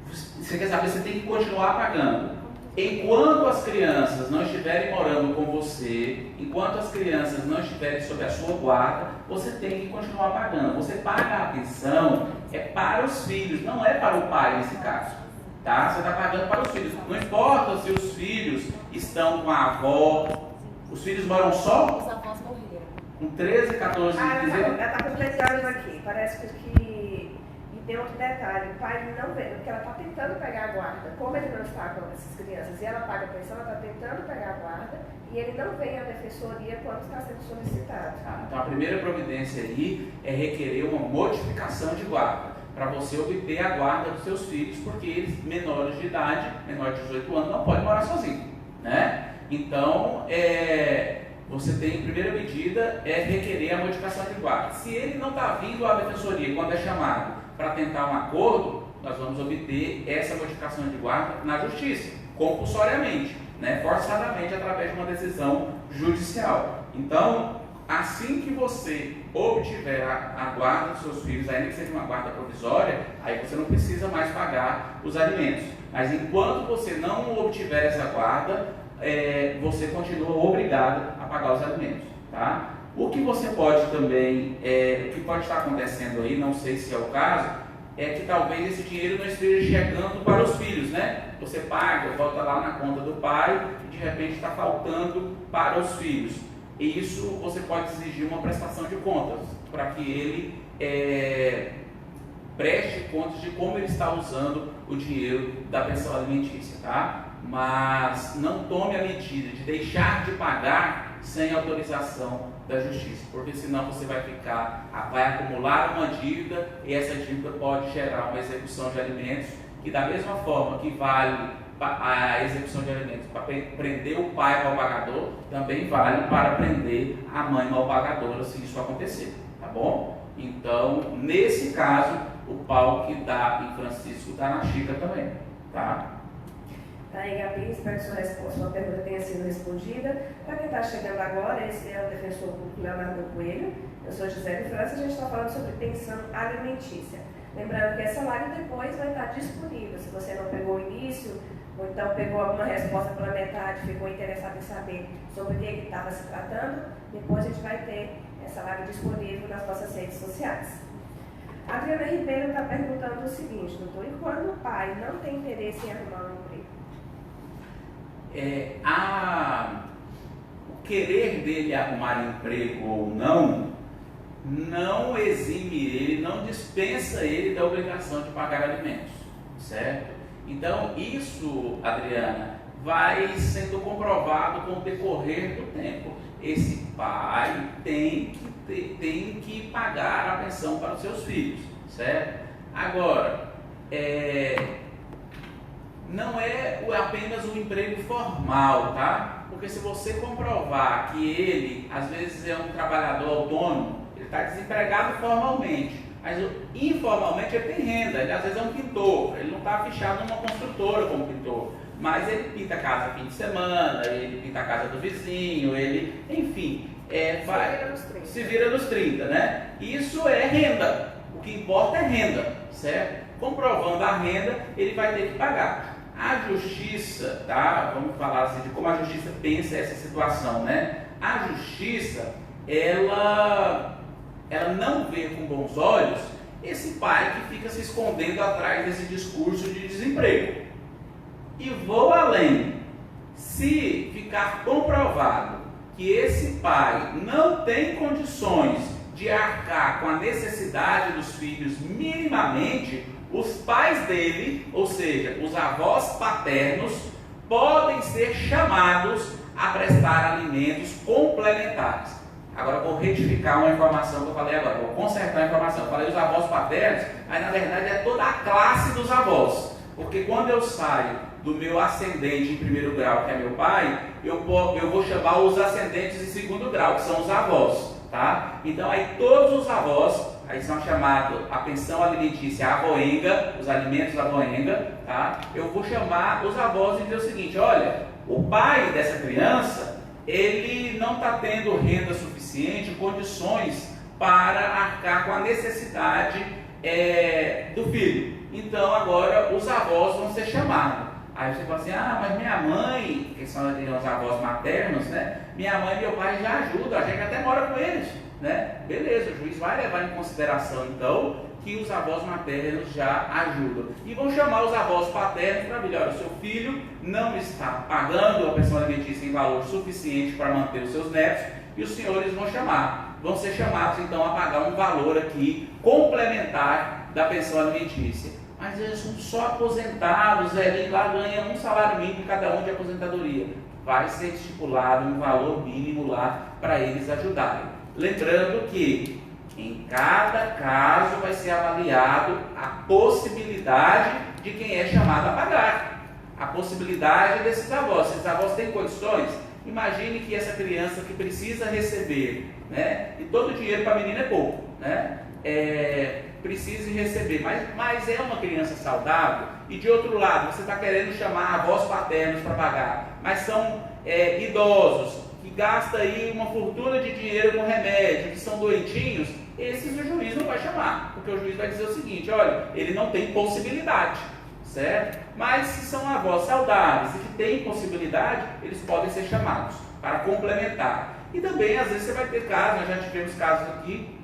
[SPEAKER 2] você quer saber, você tem que continuar pagando. Enquanto as crianças não estiverem morando com você, enquanto as crianças não estiverem sob a sua guarda, você tem que continuar pagando. Você paga a pensão é para os filhos, não é para o pai nesse caso. Tá? Você está pagando para os filhos. Não importa se os filhos estão com a avó, os filhos moram só?
[SPEAKER 3] Os avós morreram.
[SPEAKER 2] Com 13, 14, 15 anos.
[SPEAKER 1] Ela está completando aqui. Parece que. E tem outro detalhe: o pai não vê, porque ela está tentando pegar a guarda. Como ele não está com essas crianças e ela paga a pensão, ela está tentando pegar a guarda e ele não vem à defensoria quando está sendo solicitado.
[SPEAKER 2] Então a primeira providência aí é requerer uma modificação de guarda, para você obter a guarda dos seus filhos, porque eles, menores de idade, menor de 18 anos, não podem morar sozinhos, né? Então, você tem, a primeira medida é requerer a modificação de guarda. Se ele não está vindo à defensoria quando é chamado para tentar um acordo, nós vamos obter essa modificação de guarda na justiça, compulsoriamente, né? Forçadamente, através de uma decisão judicial. Então, assim que você obtiver a guarda dos seus filhos, ainda que seja uma guarda provisória, aí você não precisa mais pagar os alimentos. Mas enquanto você não obtiver essa guarda, você continua obrigado a pagar os alimentos. Tá? O que você pode também, o que pode estar acontecendo aí, não sei se é o caso, é que talvez esse dinheiro não esteja chegando para os filhos, né? Você paga, volta lá na conta do pai e de repente está faltando para os filhos. E isso você pode exigir uma prestação de contas, para que ele preste contas de como ele está usando o dinheiro da pensão alimentícia, tá? Mas não tome a medida de deixar de pagar sem autorização da justiça, porque senão você vai acumular uma dívida e essa dívida pode gerar uma execução de alimentos, que da mesma forma que vale a execução de alimentos para prender o pai malpagador, também vale para prender a mãe malpagadora, se isso acontecer, tá bom? Então, nesse caso, o pau que dá em Francisco dá na Chica também, tá?
[SPEAKER 1] Tá aí, Gabi, espero que sua pergunta tenha sido respondida. Para quem está chegando agora, esse é o defensor público Leonardo Coelho. Eu sou Gisele França, a gente está falando sobre pensão alimentícia. Lembrando que essa live depois vai estar disponível. Se você não pegou o início, ou então pegou alguma resposta pela metade, ficou interessado em saber sobre o que ele estava se tratando, depois a gente vai ter essa live disponível nas nossas redes sociais. A Adriana Ribeiro está perguntando o seguinte, doutor: e quando o pai não tem interesse em arrumar um emprego?
[SPEAKER 2] O querer dele arrumar emprego ou não exime ele, não dispensa ele da obrigação de pagar alimentos, certo? Então isso, Adriana, vai sendo comprovado com o decorrer do tempo. Esse pai tem que pagar a pensão para os seus filhos, certo? Agora, não é apenas um emprego formal, tá? Porque se você comprovar que ele, às vezes, é um trabalhador autônomo, ele está desempregado formalmente, mas informalmente ele tem renda, ele às vezes é um pintor, ele não está fichado numa construtora como pintor, mas ele pinta a casa fim de semana, ele pinta a casa do vizinho, ele, enfim, se vira nos 30, né? Isso é renda, o que importa é renda, certo? Comprovando a renda, ele vai ter que pagar. A justiça, tá? Vamos falar assim de como a justiça pensa essa situação, né? A justiça, ela não vê com bons olhos esse pai que fica se escondendo atrás desse discurso de desemprego. E vou além. Se ficar comprovado que esse pai não tem condições de arcar com a necessidade dos filhos minimamente, os pais dele, ou seja, os avós paternos, podem ser chamados a prestar alimentos complementares. Agora vou retificar uma informação que eu falei agora, vou consertar a informação. Eu falei os avós paternos, aí na verdade é toda a classe dos avós. Porque quando eu saio do meu ascendente em primeiro grau, que é meu pai, eu vou chamar os ascendentes em segundo grau, que são os avós, tá? Então aí todos os avós, aí são chamados a pensão alimentícia avoenga, os alimentos avoenga, tá? Eu vou chamar os avós e dizer o seguinte: olha, o pai dessa criança, ele não está tendo renda suficiente, condições para arcar com a necessidade do filho. Então agora os avós vão ser chamados. Aí você fala assim: mas minha mãe, que são os avós maternos, né? Minha mãe e meu pai já ajudam, a gente até mora com eles, né? Beleza, o juiz vai levar em consideração então que os avós maternos já ajudam. E vão chamar os avós paternos para ver, olha, o seu filho não está pagando a pensão alimentícia em valor suficiente para manter os seus netos, e os senhores vão ser chamados então a pagar um valor aqui complementar da pensão alimentícia. Mas eles são só aposentados, velhinho, lá ganha um salário mínimo cada um de aposentadoria. Vai ser estipulado um valor mínimo lá para eles ajudarem. Lembrando que em cada caso vai ser avaliado a possibilidade de quem é chamado a pagar. A possibilidade desses avós. Se esses avós têm condições, imagine que essa criança que precisa receber, né? E todo o dinheiro para a menina é pouco, né? Precise receber, mas é uma criança saudável, e de outro lado, você está querendo chamar avós paternos para pagar, mas são idosos, que gastam aí uma fortuna de dinheiro com remédio, que são doentinhos, esses o juiz não vai chamar, porque o juiz vai dizer o seguinte, olha, ele não tem possibilidade, certo? Mas se são avós saudáveis e que têm possibilidade, eles podem ser chamados para complementar. E também, às vezes, você vai ter casos, nós já tivemos casos aqui,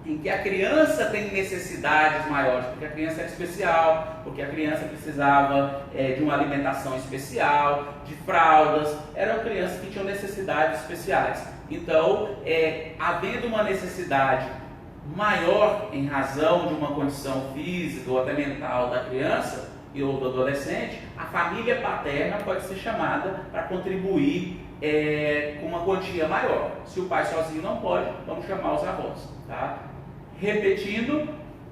[SPEAKER 2] em que a criança tem necessidades maiores, porque a criança era especial, porque a criança precisava de uma alimentação especial, de fraldas, eram crianças que tinham necessidades especiais. Então, havendo uma necessidade maior em razão de uma condição física ou até mental da criança ou do adolescente, a família paterna pode ser chamada para contribuir com uma quantia maior. Se o pai sozinho não pode, vamos chamar os avós, tá? Repetindo,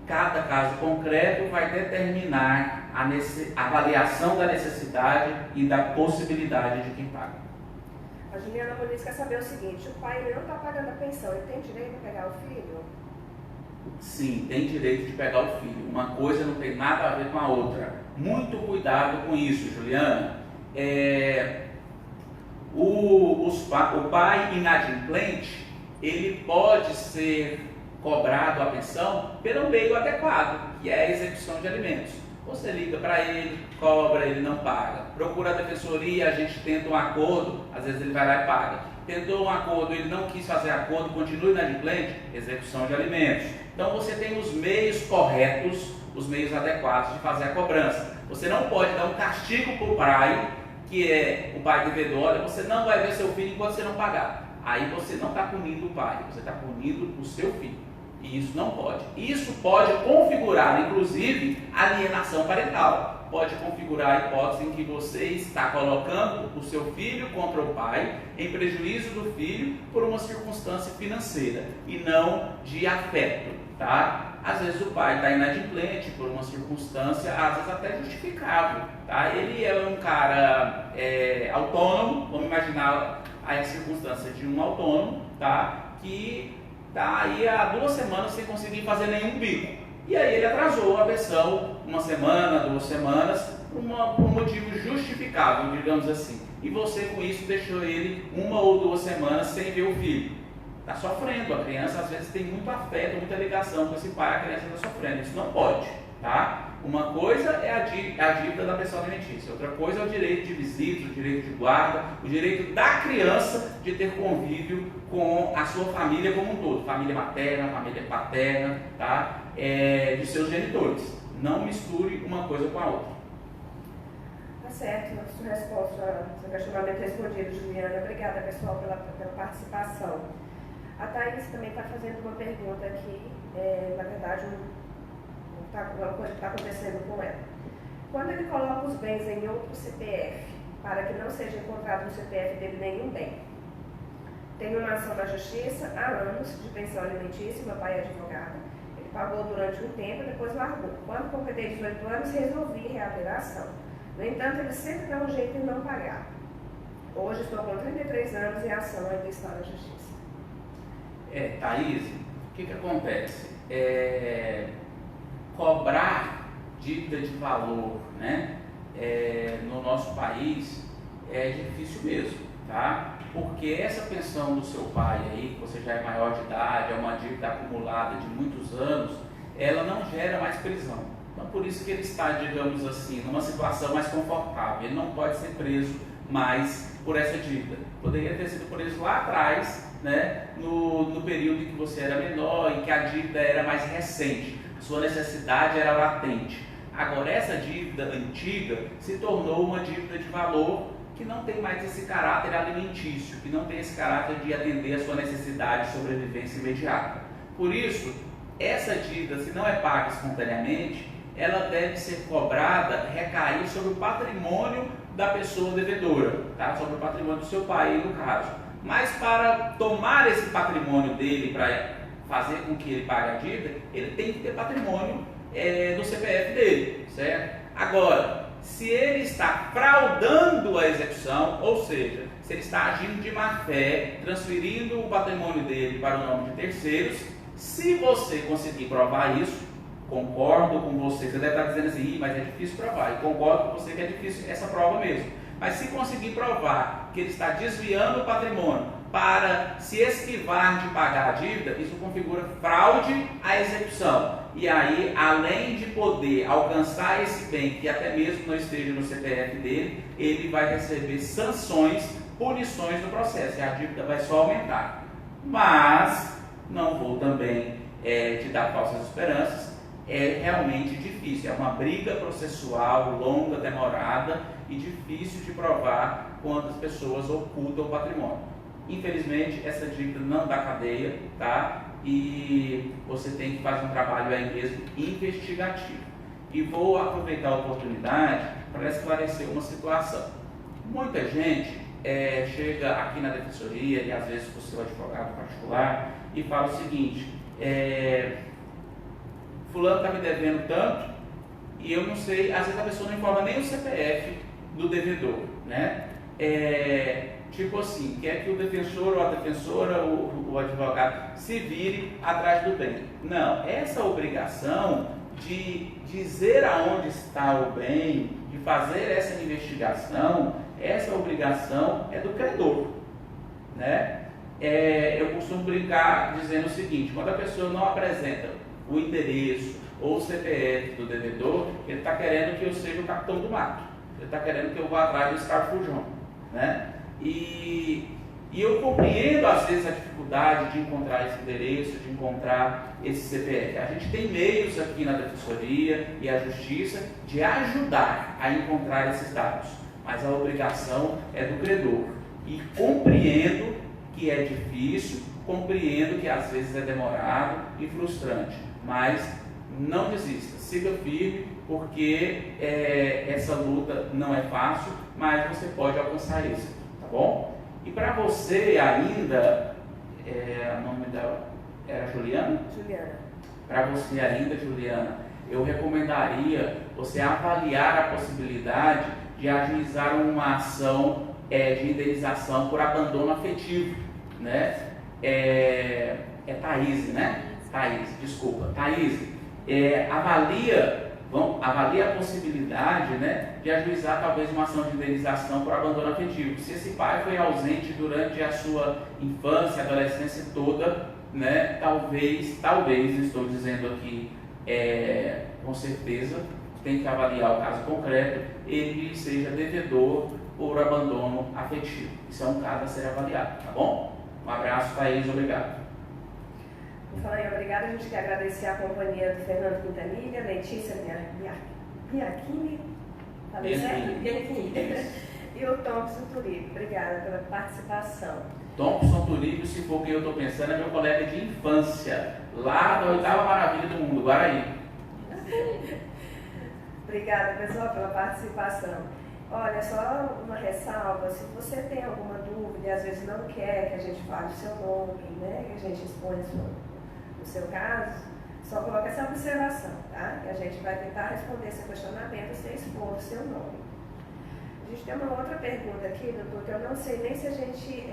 [SPEAKER 2] cada caso concreto vai determinar a avaliação da necessidade e da possibilidade de quem paga.
[SPEAKER 1] A Juliana Muniz quer saber o seguinte, o pai ele não está pagando a pensão, ele tem direito a pegar o filho?
[SPEAKER 2] Sim, tem direito de pegar o filho. Uma coisa não tem nada a ver com a outra. Muito cuidado com isso, Juliana. O pai inadimplente, ele pode ser cobrado a pensão pelo meio adequado, que é a execução de alimentos. Você liga para ele, cobra, ele não paga. Procura a defensoria, a gente tenta um acordo, às vezes ele vai lá e paga. Tentou um acordo, ele não quis fazer acordo, continua inadimplente, execução de alimentos. Então você tem os meios corretos, os meios adequados de fazer a cobrança. Você não pode dar um castigo para o pai, que é o pai devedor, olha, você não vai ver seu filho enquanto você não pagar. Aí você não está punindo o pai, você está punindo o seu filho. E isso não pode. Isso pode configurar, inclusive, alienação parental. Pode configurar a hipótese em que você está colocando o seu filho contra o pai, em prejuízo do filho, por uma circunstância financeira e não de afeto, tá? Às vezes o pai está inadimplente por uma circunstância, às vezes até justificável, tá? Ele é um cara autônomo, vamos imaginar a circunstância de um autônomo, tá? Que está aí há 2 semanas sem conseguir fazer nenhum bico. E aí ele atrasou a pensão 1 semana, 2 semanas, por um motivo justificável, digamos assim. E você com isso deixou ele 1 ou 2 semanas sem ver o filho. Está sofrendo, a criança às vezes tem muito afeto, muita ligação com esse pai, a criança está sofrendo, isso não pode, tá? Uma coisa é a dívida da pensão alimentícia, outra coisa é o direito de visita, o direito de guarda, o direito da criança de ter convívio com a sua família como um todo, família materna, família paterna, tá? De seus genitores. Não misture uma coisa com a outra.
[SPEAKER 1] Tá certo, a sua resposta, seu questionamento respondido, Juliana. Obrigada, pessoal, pela participação. A Thaís também está fazendo uma pergunta aqui, na verdade, uma coisa que está acontecendo com ela. Quando ele coloca os bens em outro CPF, para que não seja encontrado no CPF dele nenhum bem, tem uma ação na justiça há anos de pensão alimentícia, meu pai é advogado, ele pagou durante um tempo e depois largou. Quando completei 18 anos, resolvi reabrir a ação. No entanto, ele sempre dá um jeito em não pagar. Hoje estou com 33 anos e a ação ainda está na justiça.
[SPEAKER 2] Thaís, o que acontece? Cobrar dívida de valor, né, no nosso país é difícil mesmo, tá? Porque essa pensão do seu pai aí, que você já é maior de idade, é uma dívida acumulada de muitos anos, ela não gera mais prisão. Então por isso que ele está, digamos assim, numa situação mais confortável. Ele não pode ser preso mais por essa dívida. Poderia ter sido preso lá atrás, né, no período em que você era menor, em que a dívida era mais recente. sua necessidade era latente. Agora, essa dívida antiga se tornou uma dívida de valor que não tem mais esse caráter alimentício, que não tem esse caráter de atender a sua necessidade de sobrevivência imediata. Por isso, essa dívida, se não é paga espontaneamente, ela deve ser cobrada, recair sobre o patrimônio da pessoa devedora, tá? Sobre o patrimônio do seu pai, no caso. Mas para tomar esse patrimônio dele, para fazer com que ele pague a dívida, ele tem que ter patrimônio no CPF dele, certo? Agora, se ele está fraudando a execução, ou seja, se ele está agindo de má fé, transferindo o patrimônio dele para o nome de terceiros, se você conseguir provar isso, concordo com você deve estar dizendo assim, mas é difícil provar, e concordo com você que é difícil essa prova mesmo, mas se conseguir provar que ele está desviando o patrimônio para se esquivar de pagar a dívida, isso configura fraude à execução. E aí, além de poder alcançar esse bem, que até mesmo não esteja no CPF dele, ele vai receber sanções, punições no processo, e a dívida vai só aumentar. Mas, não vou também te dar falsas esperanças, é realmente difícil, é uma briga processual longa, demorada e difícil de provar quando as pessoas ocultam o patrimônio. Infelizmente, essa dívida não dá cadeia, tá? E você tem que fazer um trabalho aí mesmo investigativo. E vou aproveitar a oportunidade para esclarecer uma situação. Muita gente chega aqui na defensoria e às vezes com o seu advogado particular e fala o seguinte, fulano está me devendo tanto e eu não sei, às vezes a pessoa não informa nem o CPF do devedor, né? Tipo assim, quer que o defensor ou a defensora, o advogado, se vire atrás do bem. Não, essa obrigação de dizer aonde está o bem, de fazer essa investigação, essa obrigação é do credor, né? Eu costumo brincar dizendo o seguinte, quando a pessoa não apresenta o endereço ou o CPF do devedor, ele está querendo que eu seja o capitão do mato, ele está querendo que eu vá atrás do escarfujão, né? E eu compreendo às vezes a dificuldade de encontrar esse endereço, de encontrar esse CPF. A gente tem meios aqui na Defensoria e a Justiça de ajudar a encontrar esses dados, mas a obrigação é do credor. E compreendo que é difícil, compreendo que às vezes é demorado e frustrante, mas não desista, siga firme, porque essa luta não é fácil, mas você pode alcançar isso. Bom? E para você ainda, o nome dela era Juliana?
[SPEAKER 1] Juliana.
[SPEAKER 2] Para você ainda, Juliana, eu recomendaria você avaliar a possibilidade de ajuizar uma ação de indenização por abandono afetivo, né? Thaís, né? Thaís, desculpa. Thaís, avalia a possibilidade, né, de ajuizar talvez uma ação de indenização por abandono afetivo. Se esse pai foi ausente durante a sua infância, adolescência toda, né, talvez, estou dizendo aqui com certeza, tem que avaliar o caso concreto, ele seja devedor por abandono afetivo. Isso é um caso a ser avaliado, tá bom? Um abraço, Thaís, obrigado.
[SPEAKER 1] Vou falar em obrigada, a gente quer agradecer a companhia do Fernando Quintanilha, Letícia Bianchini, falei certo? Bianchini. E o Thompson Turigo. Obrigada pela participação.
[SPEAKER 2] Thompson Turigo, se for quem eu estou pensando, é meu colega de infância, lá da 8ª maravilha do mundo, Guaraí.
[SPEAKER 1] Obrigada, pessoal, pela participação. Olha, só uma ressalva, se você tem alguma dúvida e às vezes não quer que a gente fale o seu nome, né, que a gente exponha o seu caso, só coloca essa observação, tá? Que a gente vai tentar responder esse questionamento sem expor o seu nome. A gente tem uma outra pergunta aqui, doutor, que eu não sei nem se a gente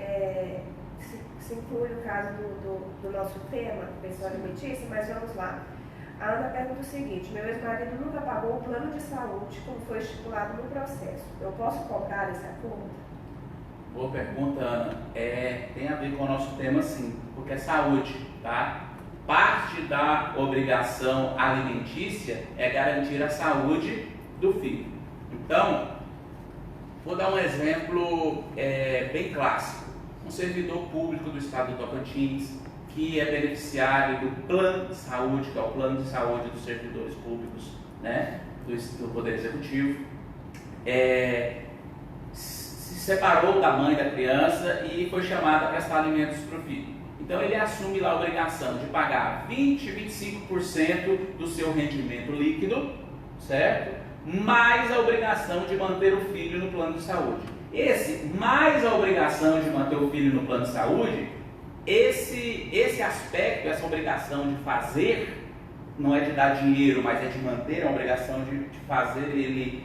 [SPEAKER 1] se inclui no caso do nosso tema, pessoal alimentícia, mas vamos lá. A Ana pergunta o seguinte, meu ex-marido nunca pagou o plano de saúde como foi estipulado no processo. Eu posso cobrar essa conta?
[SPEAKER 2] Boa pergunta, Ana. Tem a ver com o nosso tema sim, porque é saúde, tá? Parte da obrigação alimentícia é garantir a saúde do filho. Então, vou dar um exemplo bem clássico. Um servidor público do estado do Tocantins que é beneficiário do plano de saúde, que é o plano de saúde dos servidores públicos, né, do Poder Executivo, se separou da mãe da criança e foi chamado a prestar alimentos para o filho. Então ele assume lá a obrigação de pagar 25% do seu rendimento líquido, certo? Mais a obrigação de manter o filho no plano de saúde. Esse, mais a obrigação de manter o filho no plano de saúde, esse aspecto, essa obrigação de fazer, não é de dar dinheiro, mas é de manter, a obrigação de fazer ele,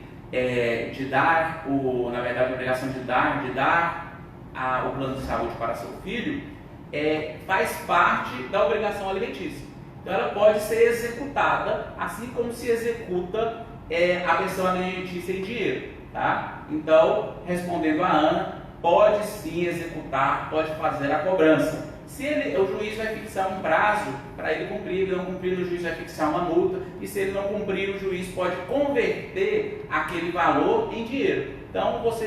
[SPEAKER 2] de dar, na verdade a obrigação de dar o plano de saúde para seu filho, faz parte da obrigação alimentícia. Então ela pode ser executada, assim como se executa a pensão alimentícia em dinheiro, tá? Então, respondendo a Ana, pode sim executar, pode fazer a cobrança. Se o juiz vai fixar um prazo para ele cumprir, ele não cumprir, o juiz vai fixar uma multa, e se ele não cumprir, o juiz pode converter aquele valor em dinheiro. Então, se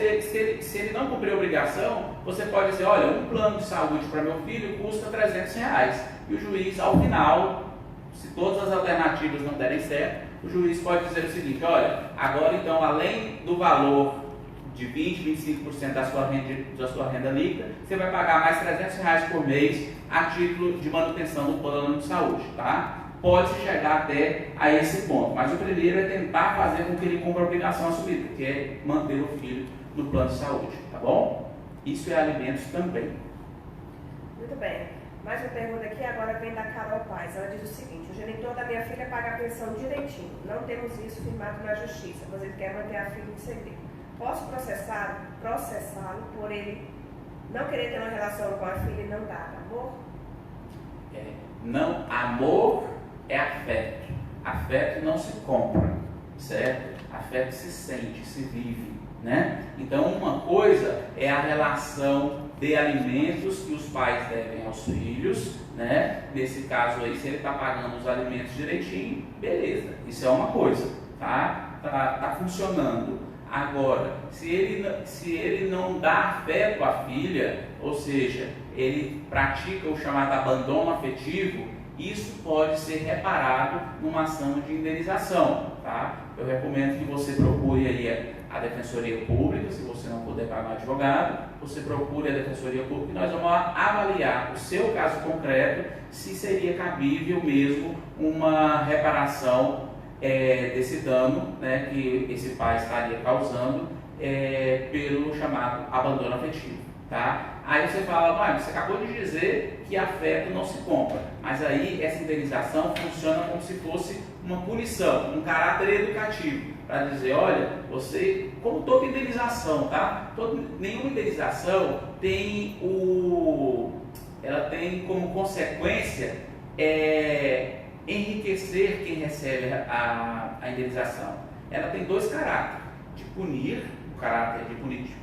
[SPEAKER 2] ele não cumprir a obrigação, você pode dizer, olha, um plano de saúde para meu filho custa R$300, e o juiz, ao final, se todas as alternativas não derem certo, o juiz pode dizer o seguinte, olha, agora então, além do valor de 20%, 25% da sua renda líquida, você vai pagar mais R$300 por mês a título de manutenção do plano de saúde, tá? Pode chegar até a esse ponto, mas o primeiro é tentar fazer com que ele cumpra a obrigação assumida, que é manter o filho no plano de saúde, tá bom? Isso é alimentos também.
[SPEAKER 1] Muito bem. Mais uma pergunta aqui, agora vem da Carol Paz. Ela diz o seguinte, o genitor da minha filha paga a pensão direitinho. Não temos isso firmado na justiça, mas ele quer manter a filha em segredo. Posso processá-lo por ele não querer ter uma relação com a filha e não dar amor?
[SPEAKER 2] Não, amor é afeto. Afeto não se compra, certo? Afeto se sente, se vive, né? Então uma coisa é a relação de alimentos que os pais devem aos filhos, né? Nesse caso aí, se ele está pagando os alimentos direitinho, beleza, isso é uma coisa, tá funcionando. Agora, se ele não dá afeto à filha, ou seja, ele pratica o chamado abandono afetivo, isso pode ser reparado numa ação de indenização, tá? Eu recomendo que você procure aí a Defensoria Pública, se você não puder pagar um advogado, você procure a Defensoria Pública e nós vamos avaliar o seu caso concreto, se seria cabível mesmo uma reparação desse dano, né, que esse pai estaria causando pelo chamado abandono afetivo, tá? Aí você fala, mas você acabou de dizer que afeto não se compra, mas aí essa indenização funciona como se fosse uma punição, um caráter educativo, para dizer, olha, você, como toda indenização, tá? Nenhuma indenização ela tem como consequência enriquecer quem recebe a indenização. Ela tem dois caráteres, de punir, o caráter de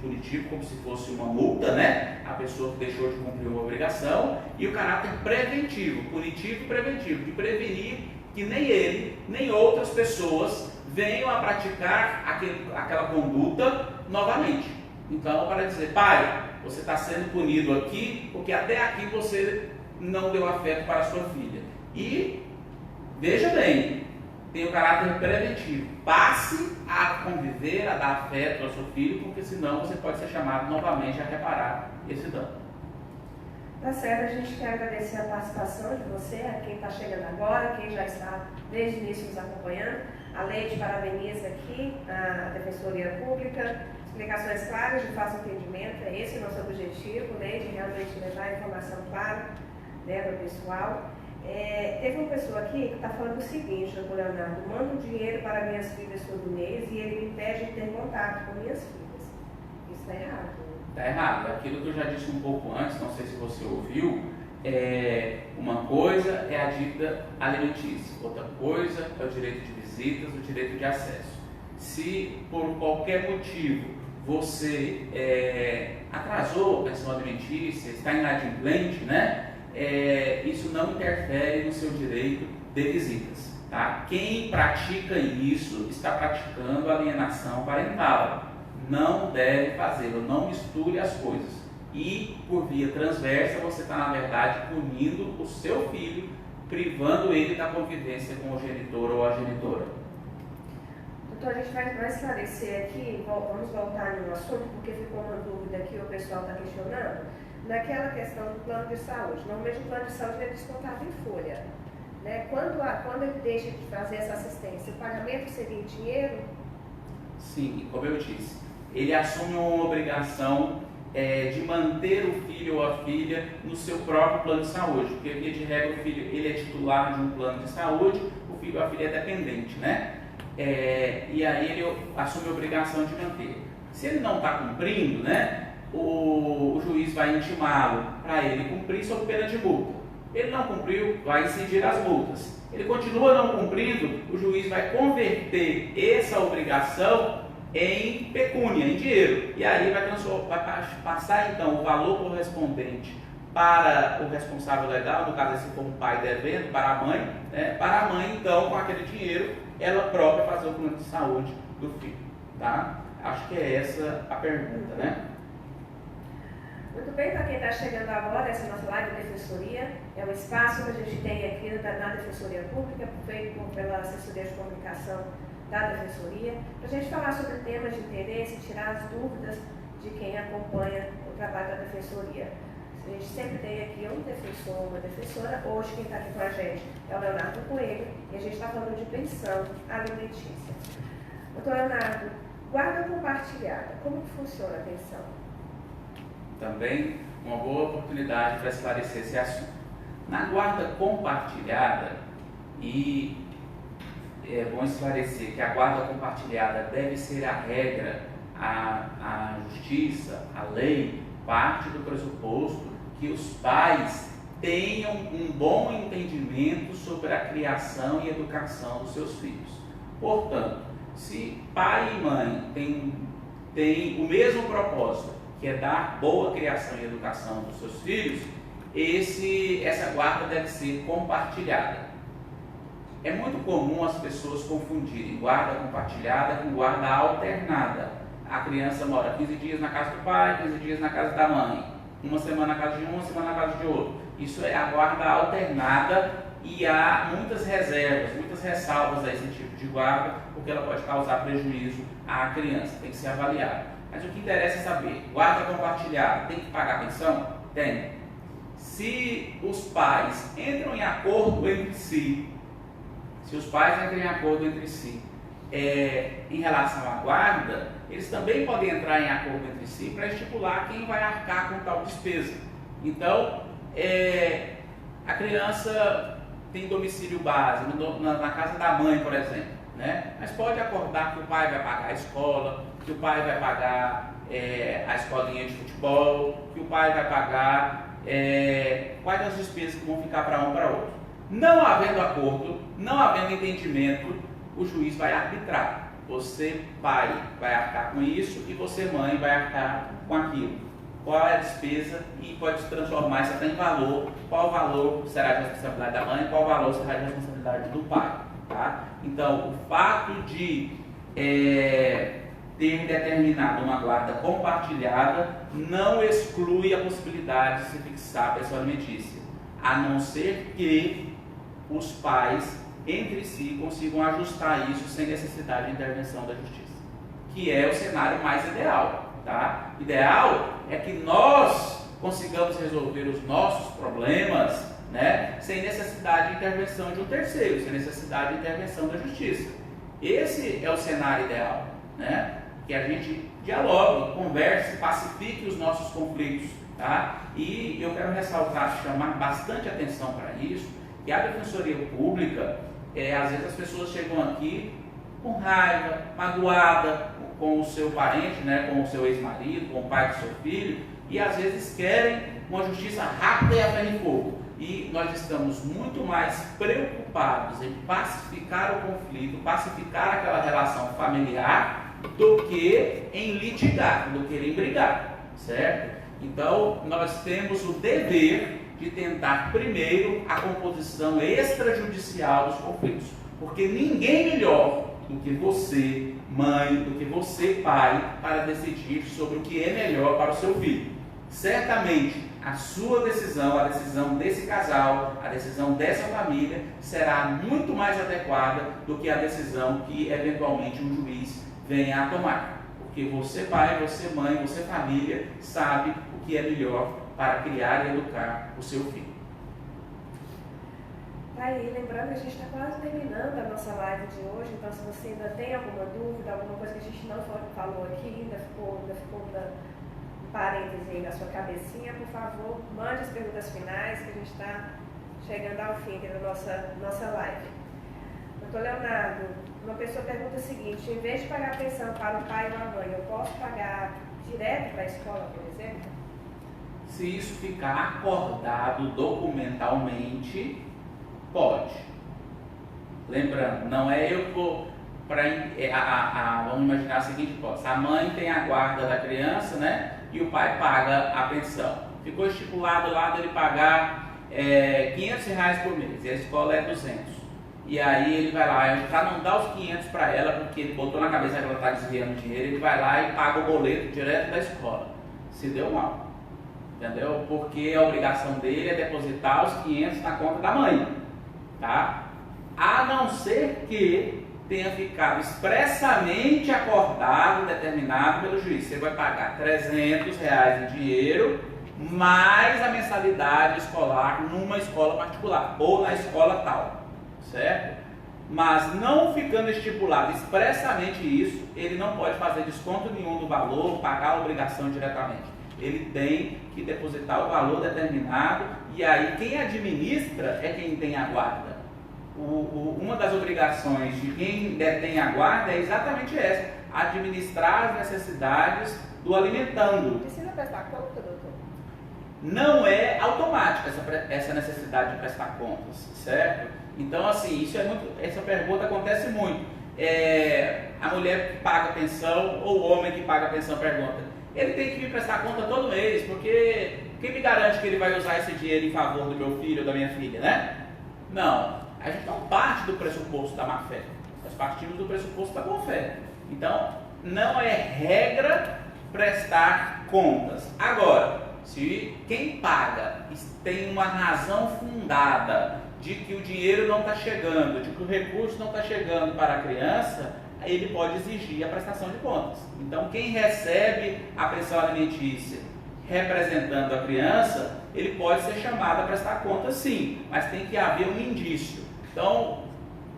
[SPEAKER 2] punitivo, como se fosse uma multa, né? A pessoa que deixou de cumprir uma obrigação, e o caráter preventivo, punitivo e preventivo, de prevenir que nem ele, nem outras pessoas venham a praticar aquela conduta novamente. Então, para dizer, pai, você está sendo punido aqui, porque até aqui você não deu afeto para a sua filha. E, veja bem, tem o caráter preventivo. Passe a conviver, a dar afeto ao seu filho, porque senão você pode ser chamado novamente a reparar esse dano.
[SPEAKER 1] Tá certo, a gente quer agradecer a participação de você, a quem está chegando agora, quem já está desde o início nos acompanhando. A Leide parabeniza aqui a Defensoria Pública, explicações claras, de fácil entendimento, esse é o nosso objetivo, Leide, realmente levar a informação clara, né, para o pessoal. Teve uma pessoa aqui que está falando o seguinte, doutor Leonardo, mando dinheiro para minhas filhas todo mês e ele me impede de ter contato com minhas filhas. Isso está errado.
[SPEAKER 2] Está errado. Aquilo que eu já disse um pouco antes, não sei se você ouviu, uma coisa é a dívida alimentícia, outra coisa é o direito de visitas, o direito de acesso. Se por qualquer motivo você atrasou a pensão alimentícia, está inadimplente, né? Isso não interfere no seu direito de visitas, tá? Quem pratica isso está praticando alienação parental. Não deve fazê-lo, não misture as coisas. e por via transversa você está, na verdade, punindo o seu filho, privando ele da convivência com o genitor ou a genitora.
[SPEAKER 1] Doutor, a gente vai esclarecer aqui, vamos voltar no assunto, porque ficou uma dúvida que o pessoal está questionando, naquela questão do plano de saúde. Normalmente o plano de saúde é descontado em folha. Né? Quando ele deixa de fazer essa assistência, o pagamento seria em dinheiro?
[SPEAKER 2] Sim, como eu disse, ele assume uma obrigação de manter o filho ou a filha no seu próprio plano de saúde, porque via de regra o filho ele é titular de um plano de saúde, o filho ou a filha é dependente, né? E aí ele assume a obrigação de manter. Se ele não está cumprindo, né, o juiz vai intimá-lo para ele cumprir sob pena de multa. Ele não cumpriu, vai incidir as multas. Ele continua não cumprindo, o juiz vai converter essa obrigação em pecúnia, em dinheiro. E aí vai passar então o valor correspondente para o responsável legal, no caso se for um pai devendo, para a mãe, né? Para a mãe então, com aquele dinheiro, ela própria fazer o plano de saúde do filho. Tá? Acho que é essa a pergunta, né?
[SPEAKER 1] Muito bem, para quem está chegando agora, essa nossa live de defensoria é um espaço que a gente tem aqui na Defensoria Pública, feito pela Assessoria de Comunicação da Defensoria, para a gente falar sobre temas de interesse e tirar as dúvidas de quem acompanha o trabalho da Defensoria. A gente sempre tem aqui um defensor ou uma defensora. Hoje quem está aqui com a gente é o Leonardo Coelho e a gente está falando de pensão alimentícia. Doutor Leonardo, guarda compartilhada, como que funciona a pensão?
[SPEAKER 2] Também uma boa oportunidade para esclarecer esse assunto. Na guarda compartilhada, e é bom esclarecer que a guarda compartilhada deve ser a regra, a justiça, a lei, parte do pressuposto que os pais tenham um bom entendimento sobre a criação e educação dos seus filhos. Portanto, se pai e mãe têm o mesmo propósito, que é dar boa criação e educação dos seus filhos, essa guarda deve ser compartilhada. É muito comum as pessoas confundirem guarda compartilhada com guarda alternada. A criança mora 15 dias na casa do pai, 15 dias na casa da mãe, uma semana na casa de um, uma semana na casa de outro. Isso é a guarda alternada e há muitas reservas, muitas ressalvas a esse tipo de guarda, porque ela pode causar prejuízo à criança, tem que ser avaliada. Mas o que interessa é saber, guarda compartilhada, tem que pagar pensão? Tem. Se os pais entram em acordo entre si, em relação à guarda, eles também podem entrar em acordo entre si para estipular quem vai arcar com tal despesa. Então, a criança tem domicílio base, na casa da mãe, por exemplo, né? Mas pode acordar que o pai vai pagar a escola, que o pai vai pagar a escolinha de futebol, que o pai vai pagar quais as despesas que vão ficar para um para outro. Não havendo acordo, não havendo entendimento, o juiz vai arbitrar. Você, pai, vai arcar com isso e você, mãe, vai arcar com aquilo. Qual é a despesa e pode se transformar isso até em valor. Qual valor será de responsabilidade da mãe, qual valor será de responsabilidade do pai. Tá? Então, o fato de ter determinado uma guarda compartilhada não exclui a possibilidade de se fixar a pensão alimentícia, a não ser que os pais entre si consigam ajustar isso sem necessidade de intervenção da justiça, que é o cenário mais ideal. Tá? Ideal é que nós consigamos resolver os nossos problemas, né, sem necessidade de intervenção de um terceiro, sem necessidade de intervenção da justiça. Esse é o cenário ideal, né? Que a gente dialogue, converse, pacifique os nossos conflitos. Tá? E eu quero ressaltar, chamar bastante atenção para isso, que a Defensoria Pública, às vezes as pessoas chegam aqui com raiva, magoada com o seu parente, né, com o seu ex-marido, com o pai do seu filho, e às vezes querem uma justiça rápida e a ferro e fogo. E nós estamos muito mais preocupados em pacificar o conflito, pacificar aquela relação familiar, do que em litigar, do que em brigar, certo? Então, nós temos o dever de tentar primeiro a composição extrajudicial dos conflitos, porque ninguém melhor do que você, mãe, do que você, pai, para decidir sobre o que é melhor para o seu filho, certamente a sua decisão, a decisão desse casal, a decisão dessa família será muito mais adequada do que a decisão que eventualmente um juiz venha a tomar. Porque você pai, você mãe, você família sabe o que é melhor para criar e educar o seu filho.
[SPEAKER 1] Tá aí, lembrando que a gente está quase terminando a nossa live de hoje, então se você ainda tem alguma dúvida, alguma coisa que a gente não falou aqui, ainda ficou um parêntese aí na sua cabecinha, por favor, mande as perguntas finais, que a gente está chegando ao fim da nossa live. Doutor Leonardo, uma pessoa pergunta o seguinte: em vez de pagar pensão para o pai ou a mãe, eu posso pagar direto para a escola, por exemplo?
[SPEAKER 2] Se isso ficar acordado documentalmente, pode. Lembrando, não é eu que vou para. Vamos imaginar a seguinte hipótese: a mãe tem a guarda da criança, né? E o pai paga a pensão. Ficou estipulado lá dele pagar R$500 por mês, e a escola é 200. E aí ele vai lá, para não dar os 500 para ela, porque ele botou na cabeça que ela está desviando dinheiro, ele vai lá e paga o boleto direto da escola. Se deu mal. Entendeu? Porque a obrigação dele é depositar os 500 na conta da mãe. Tá? A não ser que tenha ficado expressamente acordado, determinado pelo juiz. Você vai pagar R$300 em dinheiro, mais a mensalidade escolar numa escola particular, ou na escola tal, certo? Mas não ficando estipulado expressamente isso, ele não pode fazer desconto nenhum do valor, pagar a obrigação diretamente. Ele tem que depositar o valor determinado, e aí quem administra é quem tem a guarda. Uma das obrigações de quem detém a guarda é exatamente essa: administrar as necessidades do alimentando.
[SPEAKER 1] Precisa prestar conta, doutor?
[SPEAKER 2] Não é automática essa necessidade de prestar contas, certo? Então, assim, essa pergunta acontece muito. A mulher que paga pensão ou o homem que paga pensão pergunta: ele tem que me prestar conta todo mês, porque quem me garante que ele vai usar esse dinheiro em favor do meu filho ou da minha filha, né? Não. A gente não parte do pressuposto da má fé, nós partimos do pressuposto da boa fé. Então, não é regra prestar contas. Agora, se quem paga tem uma razão fundada de que o dinheiro não está chegando, de que o recurso não está chegando para a criança, ele pode exigir a prestação de contas. Então, quem recebe a pensão alimentícia representando a criança, ele pode ser chamado a prestar contas, sim, mas tem que haver um indício. Então,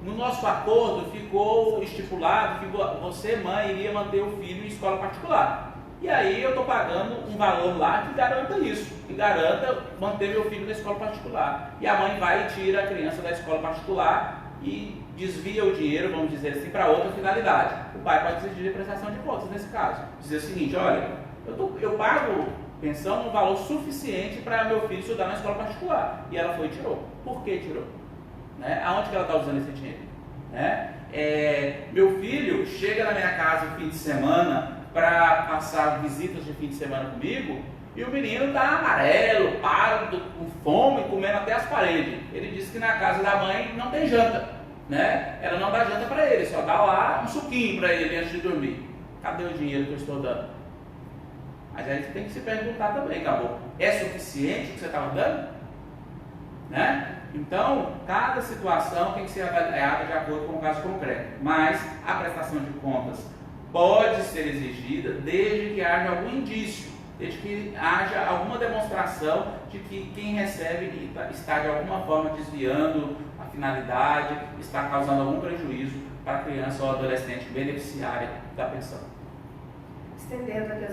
[SPEAKER 2] no nosso acordo ficou estipulado que você, mãe, iria manter o filho em escola particular. E aí eu estou pagando um valor lá que garanta isso, que garanta manter meu filho na escola particular. E a mãe vai e tira a criança da escola particular e desvia o dinheiro, vamos dizer assim, para outra finalidade. O pai pode exigir prestação de contas nesse caso. Dizer o seguinte: olha, eu pago pensão no valor suficiente para meu filho estudar na escola particular. E ela foi e tirou. Por que tirou? Né? Aonde que ela está usando esse dinheiro? Né? Meu filho chega na minha casa no fim de semana para passar visitas de fim de semana comigo, e o menino está amarelo, pálido, com fome, comendo até as paredes. Ele disse que na casa da mãe não tem janta, né? Ela não dá janta para ele, só dá lá um suquinho para ele antes de dormir. Cadê o dinheiro que eu estou dando? Mas aí você tem que se perguntar também, acabou, é suficiente o que você estava dando? Né? Então, cada situação tem que ser avaliada de acordo com o caso concreto. Mas a prestação de contas pode ser exigida desde que haja algum indício, desde que haja alguma demonstração de que quem recebe está de alguma forma desviando a finalidade, está causando algum prejuízo para a criança ou adolescente beneficiária da pensão.
[SPEAKER 1] Estendendo aqui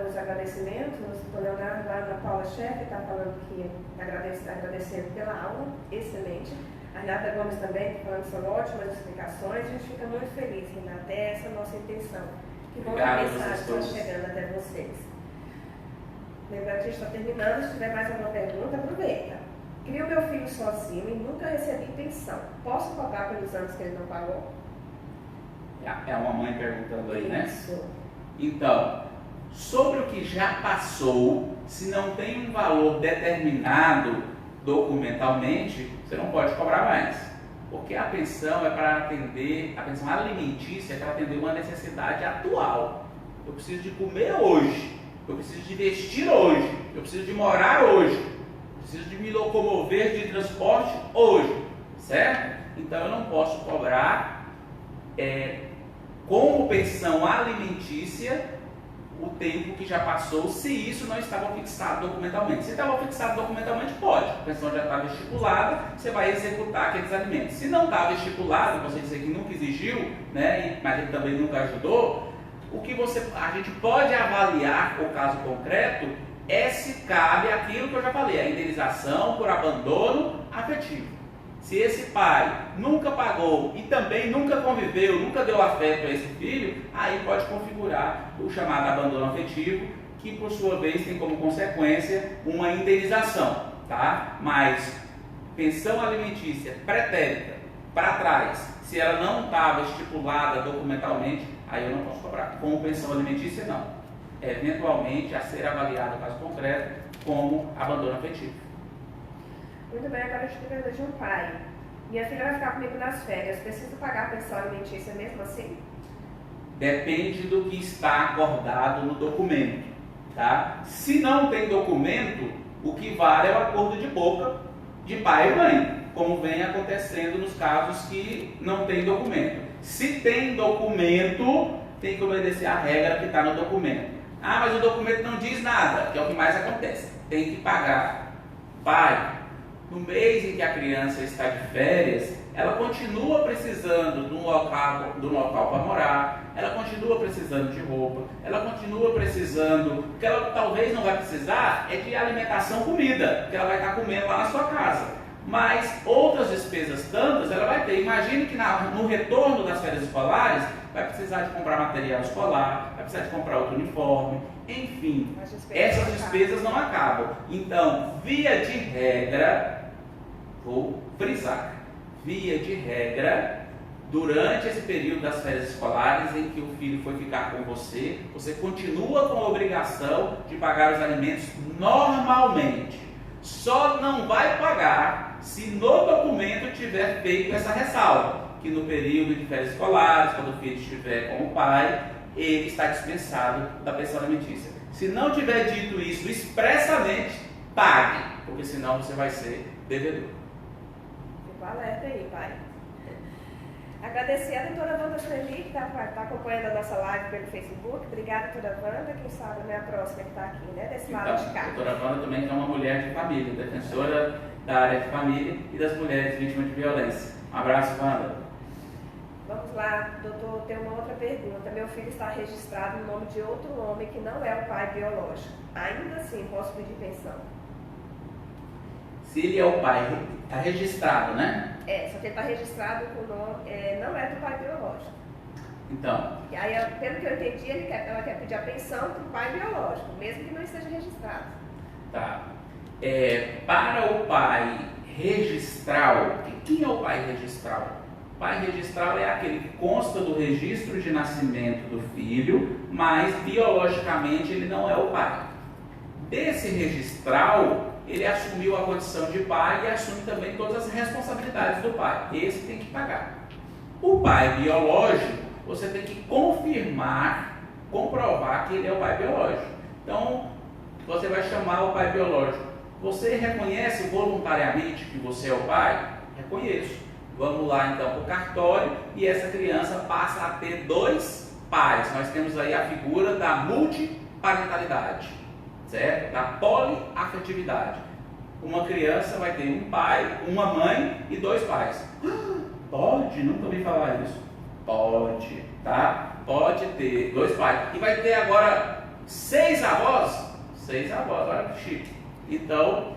[SPEAKER 1] os agradecimentos, o doutor Leonardo, lá na Paula Chefe, está falando que agradecendo pela aula, excelente. A Renata Gomes também está falando que são ótimas explicações. A gente fica muito feliz, Renata, é essa a nossa intenção. Que bom que a mensagem está chegando até vocês. Lembrando que a gente está terminando, se tiver mais alguma pergunta, aproveita. Crio meu filho sozinho e nunca recebi pensão. Posso cobrar pelos anos que ele não pagou?
[SPEAKER 2] É uma mãe perguntando aí, né?
[SPEAKER 1] Isso.
[SPEAKER 2] Então, sobre o que já passou, se não tem um valor determinado documentalmente, você não pode cobrar mais. Porque a pensão é para atender, a pensão alimentícia é para atender uma necessidade atual. Eu preciso de comer hoje. eu preciso de vestir hoje, eu preciso de morar hoje, eu preciso de me locomover de transporte hoje, certo? Então eu não posso cobrar como pensão alimentícia o tempo que já passou, se isso não estava fixado documentalmente. Se estava fixado documentalmente, pode. A pensão já estava estipulada, você vai executar aqueles alimentos. Se não estava estipulado, você dizer que nunca exigiu, né, mas ele também nunca ajudou, o que a gente pode avaliar o caso concreto é se cabe aquilo que eu já falei, a indenização por abandono afetivo. Se esse pai nunca pagou e também nunca conviveu, nunca deu afeto a esse filho, aí pode configurar o chamado abandono afetivo, que por sua vez tem como consequência uma indenização, tá? Mas pensão alimentícia pretérita, para trás, se ela não estava estipulada documentalmente, aí eu não posso cobrar. Como pensão alimentícia, não. Eventualmente a ser avaliado o caso concreto como abandono afetivo.
[SPEAKER 1] Muito bem, agora a gente pergunta de um pai. Minha filha vai ficar comigo nas férias, preciso pagar a pensão alimentícia mesmo assim?
[SPEAKER 2] Depende do que está acordado no documento, tá? Se não tem documento, o que vale é o acordo de boca de pai e mãe, como vem acontecendo nos casos que não tem documento. Se tem documento, tem que obedecer a regra que está no documento. Ah, mas o documento não diz nada, que é o que mais acontece. Tem que pagar. Pai, no mês em que a criança está de férias, ela continua precisando de um local para morar, ela continua precisando de roupa, ela continua precisando, o que ela talvez não vai precisar é de alimentação, comida, que ela vai estar comendo lá na sua casa. Mas outras despesas tantas ela vai ter. Imagine que no retorno das férias escolares, vai precisar de comprar material escolar, vai precisar de comprar outro uniforme, enfim, essas despesas não acabam. Então, via de regra, vou frisar, via de regra, durante esse período das férias escolares em que o filho foi ficar com você, você continua com a obrigação de pagar os alimentos normalmente. Só não vai pagar se no documento tiver feito essa ressalva, que no período de férias escolares, quando o filho estiver com o pai, ele está dispensado da pensão alimentícia. Se não tiver dito isso expressamente, pague, porque senão você vai ser devedor.
[SPEAKER 1] Fico alerta aí, pai. Agradecer a doutora Wanda Sueli, que está acompanhando a nossa live pelo Facebook. Obrigada, doutora Wanda. Quem sabe não é a próxima que está aqui, né? Desse lado de cá.
[SPEAKER 2] A doutora Wanda também é uma mulher de família, defensora da área de família e das mulheres vítimas de violência. Um abraço, Wanda.
[SPEAKER 1] Vamos lá, doutor, tem uma outra pergunta. Meu filho está registrado no nome de outro homem que não é o pai biológico. Ainda assim, posso pedir pensão?
[SPEAKER 2] Se ele é o pai, está registrado, né?
[SPEAKER 1] Só que ele está registrado com o nome, não é do pai biológico.
[SPEAKER 2] Então.
[SPEAKER 1] E aí, pelo que eu entendi, ela quer pedir a pensão para o pai biológico, mesmo que não esteja registrado.
[SPEAKER 2] Tá. Para o pai registral, quem é o pai registral? O pai registral é aquele que consta do registro de nascimento do filho, mas biologicamente ele não é o pai. Desse registral, ele assumiu a condição de pai e assume também todas as responsabilidades do pai. Esse tem que pagar. O pai biológico, você tem que confirmar, comprovar que ele é o pai biológico. Então, você vai chamar o pai biológico. Você reconhece voluntariamente que você é o pai? Reconheço. Vamos lá então para o cartório e essa criança passa a ter 2 pais. Nós temos aí a figura da multiparentalidade, certo? Da poliafetividade. Uma criança vai ter um pai, uma mãe e 2 pais. Pode? Nunca ouvi falar isso. Pode, tá? Pode ter 2 pais. E vai ter agora 6 avós? 6 avós, olha que chique. Então,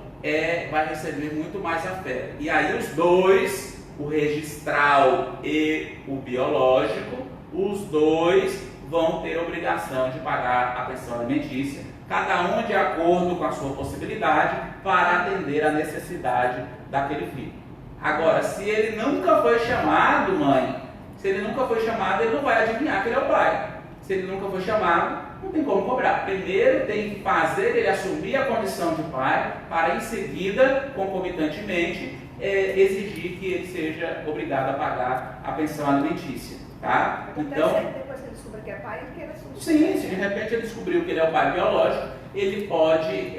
[SPEAKER 2] vai receber muito mais afeto. E aí os 2, o registral e o biológico, os 2 vão ter obrigação de pagar a pensão alimentícia, cada um de acordo com a sua possibilidade, para atender a necessidade daquele filho. Agora, se ele nunca foi chamado, mãe, se ele nunca foi chamado, ele não vai adivinhar que ele é o pai. Se ele nunca foi chamado, não tem como cobrar. Primeiro tem que fazer ele assumir a condição de pai, para em seguida, concomitantemente, exigir que ele seja obrigado a pagar a pensão alimentícia, tá? Então,
[SPEAKER 1] depois que ele descobrir que é pai, ele quer assumir.
[SPEAKER 2] Sim, se de repente ele descobriu que ele é o pai biológico, ele pode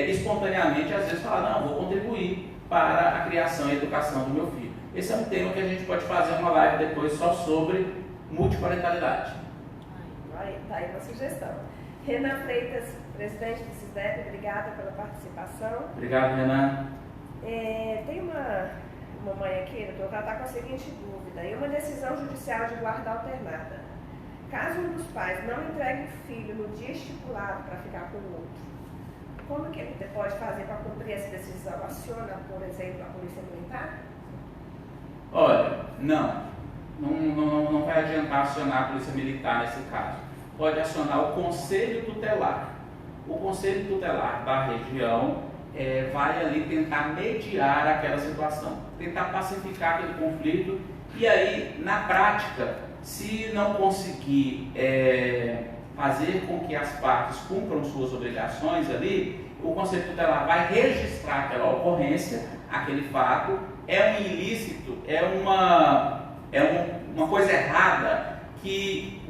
[SPEAKER 2] espontaneamente, às vezes, falar, não, vou contribuir para a criação e educação do meu filho. Esse é um tema que a gente pode fazer uma live depois só sobre multiparentalidade.
[SPEAKER 1] Tá aí uma sugestão. Renan Freitas, presidente do CISDEP, obrigada pela participação.
[SPEAKER 2] Obrigado, Renan.
[SPEAKER 1] Tem uma mãe aqui, doutor, ela está com a seguinte dúvida. Em uma decisão judicial de guarda alternada, caso um dos pais não entregue o filho no dia estipulado para ficar com o outro, como que ele pode fazer para cumprir essa decisão? Aciona, por exemplo, a polícia militar?
[SPEAKER 2] Olha, não vai adiantar acionar a polícia militar nesse caso. Pode acionar o conselho tutelar. O conselho tutelar da região vai ali tentar mediar aquela situação, tentar pacificar aquele conflito, e aí, na prática, se não conseguir fazer com que as partes cumpram suas obrigações ali, o conselho tutelar vai registrar aquela ocorrência, aquele fato, é um ilícito, é uma coisa errada que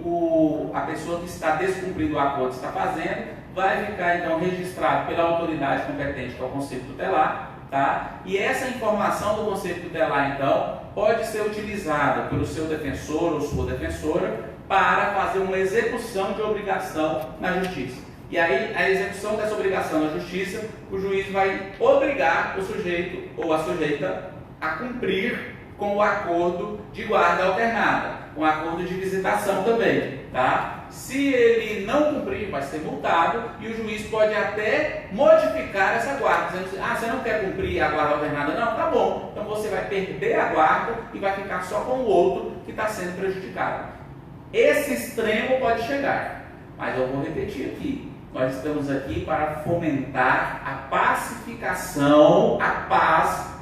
[SPEAKER 2] a pessoa que está descumprindo o acordo está fazendo, vai ficar então registrado pela autoridade competente, que é o Conselho Tutelar, tá? E essa informação do Conselho Tutelar, então, pode ser utilizada pelo seu defensor ou sua defensora para fazer uma execução de obrigação na Justiça. E aí, a execução dessa obrigação na Justiça, o juiz vai obrigar o sujeito ou a sujeita a cumprir com o acordo de guarda alternada, com o acordo de visitação também, tá? Se ele não cumprir, vai ser multado, e o juiz pode até modificar essa guarda, dizendo assim, você não quer cumprir a guarda alternada? Não, tá bom, então você vai perder a guarda e vai ficar só com o outro que está sendo prejudicado. Esse extremo pode chegar, mas eu vou repetir aqui, nós estamos aqui para fomentar a pacificação, a paz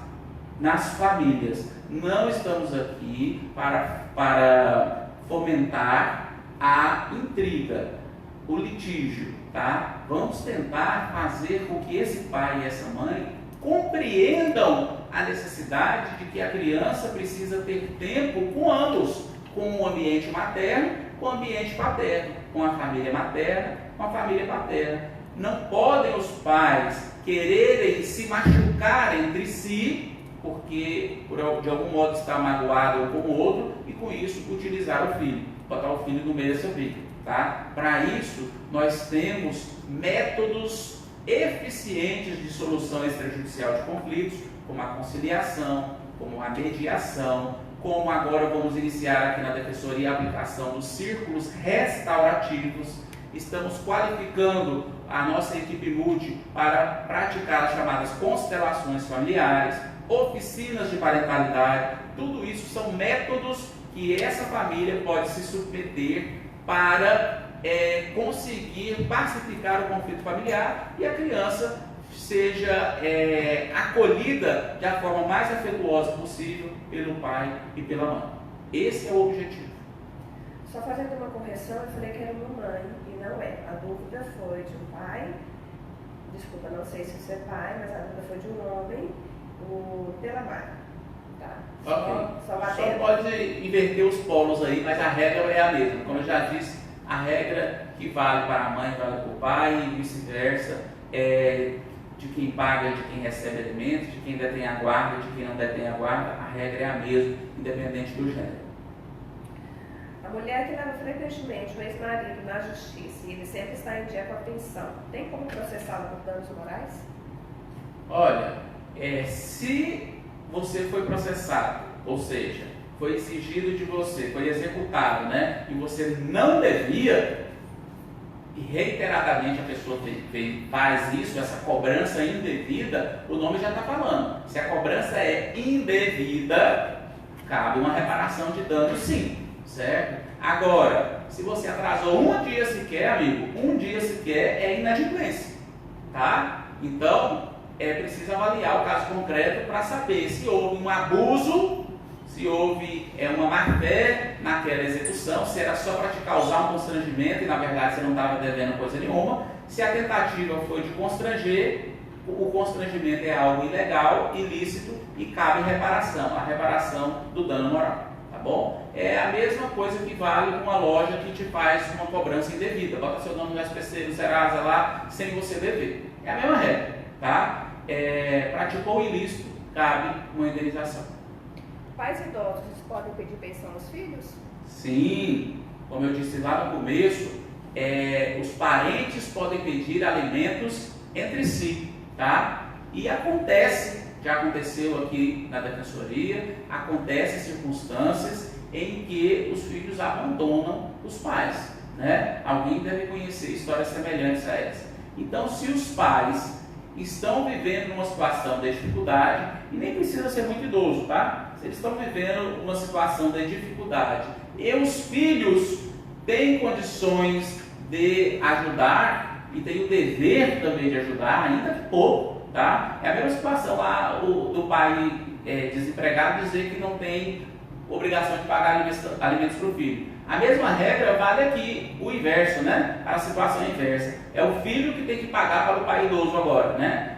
[SPEAKER 2] nas famílias. Não estamos aqui para fomentar a intriga, o litígio, tá? Vamos tentar fazer com que esse pai e essa mãe compreendam a necessidade de que a criança precisa ter tempo com ambos, com o ambiente materno, com o ambiente paterno, com a família materna, com a família paterna. Não podem os pais quererem se machucar entre si, porque de algum modo está magoado um com o outro, e com isso utilizar o filho, botar o filho no meio da sua briga, tá? Para isso, nós temos métodos eficientes de solução extrajudicial de conflitos, como a conciliação, como a mediação, como agora vamos iniciar aqui na Defensoria a aplicação dos círculos restaurativos. Estamos qualificando a nossa equipe multi para praticar as chamadas constelações familiares, oficinas de parentalidade. Tudo isso são métodos que essa família pode se submeter para conseguir pacificar o conflito familiar e a criança seja acolhida da forma mais afetuosa possível pelo pai e pela mãe. Esse é o objetivo.
[SPEAKER 1] Só fazendo uma correção, eu falei que era uma mãe e não é. A dúvida foi de um pai, desculpa, não sei se isso é pai, mas a dúvida foi de um homem, o Delamar. Tá?
[SPEAKER 2] Ok.
[SPEAKER 1] Só
[SPEAKER 2] pode inverter os polos aí, mas a regra é a mesma. Como eu já disse, a regra que vale para a mãe vale para o pai e vice-versa, de quem paga, de quem recebe alimentos, de quem detém a guarda, de quem não detém a guarda, a regra é a mesma, independente do gênero.
[SPEAKER 1] A mulher que leva frequentemente o ex-marido na justiça e ele sempre está em dia com a pensão, tem como processá-la por danos morais?
[SPEAKER 2] Olha, se você foi processado, ou seja, foi exigido de você, foi executado, né, e você não devia, e reiteradamente a pessoa faz isso, essa cobrança indevida, o nome já está falando. Se a cobrança é indevida, cabe uma reparação de dano, sim. Certo? Agora, se você atrasou um dia sequer, amigo, um dia sequer é inadimplência, tá? Então, é preciso avaliar o caso concreto para saber se houve um abuso, se houve uma má-fé naquela execução, se era só para te causar um constrangimento e na verdade você não estava devendo coisa nenhuma, se a tentativa foi de constranger, o constrangimento é algo ilegal, ilícito e cabe reparação, a reparação do dano moral, tá bom? É a mesma coisa que vale com uma loja que te faz uma cobrança indevida, bota seu nome no SPC, no Serasa lá, sem você dever. É a mesma regra, tá? Praticou o ilícito, cabe uma indenização.
[SPEAKER 1] Pais idosos podem pedir pensão aos filhos?
[SPEAKER 2] Sim, como eu disse lá no começo, os parentes podem pedir alimentos entre si, tá? E acontece, já aconteceu aqui na Defensoria, acontecem circunstâncias em que os filhos abandonam os pais, né? Alguém deve conhecer histórias semelhantes a essa. Então, se os pais estão vivendo numa situação de dificuldade, e nem precisa ser muito idoso, tá? Se eles estão vivendo uma situação de dificuldade e os filhos têm condições de ajudar e têm o dever também de ajudar, ainda que pouco, tá? É a mesma situação lá do pai desempregado dizer que não tem obrigação de pagar alimentos para o filho. A mesma regra vale aqui, o inverso, né? A situação inversa. É o filho que tem que pagar para o pai idoso agora, né?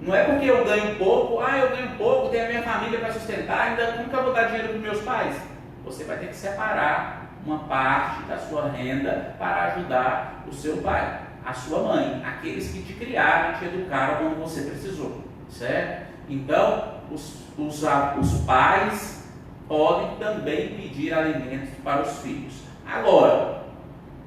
[SPEAKER 2] Não é porque eu ganho pouco, eu ganho pouco, tenho a minha família para sustentar, ainda nunca vou dar dinheiro para os meus pais. Você vai ter que separar uma parte da sua renda para ajudar o seu pai, a sua mãe, aqueles que te criaram, te educaram quando você precisou, certo? Então, os pais podem também pedir alimentos para os filhos. Agora,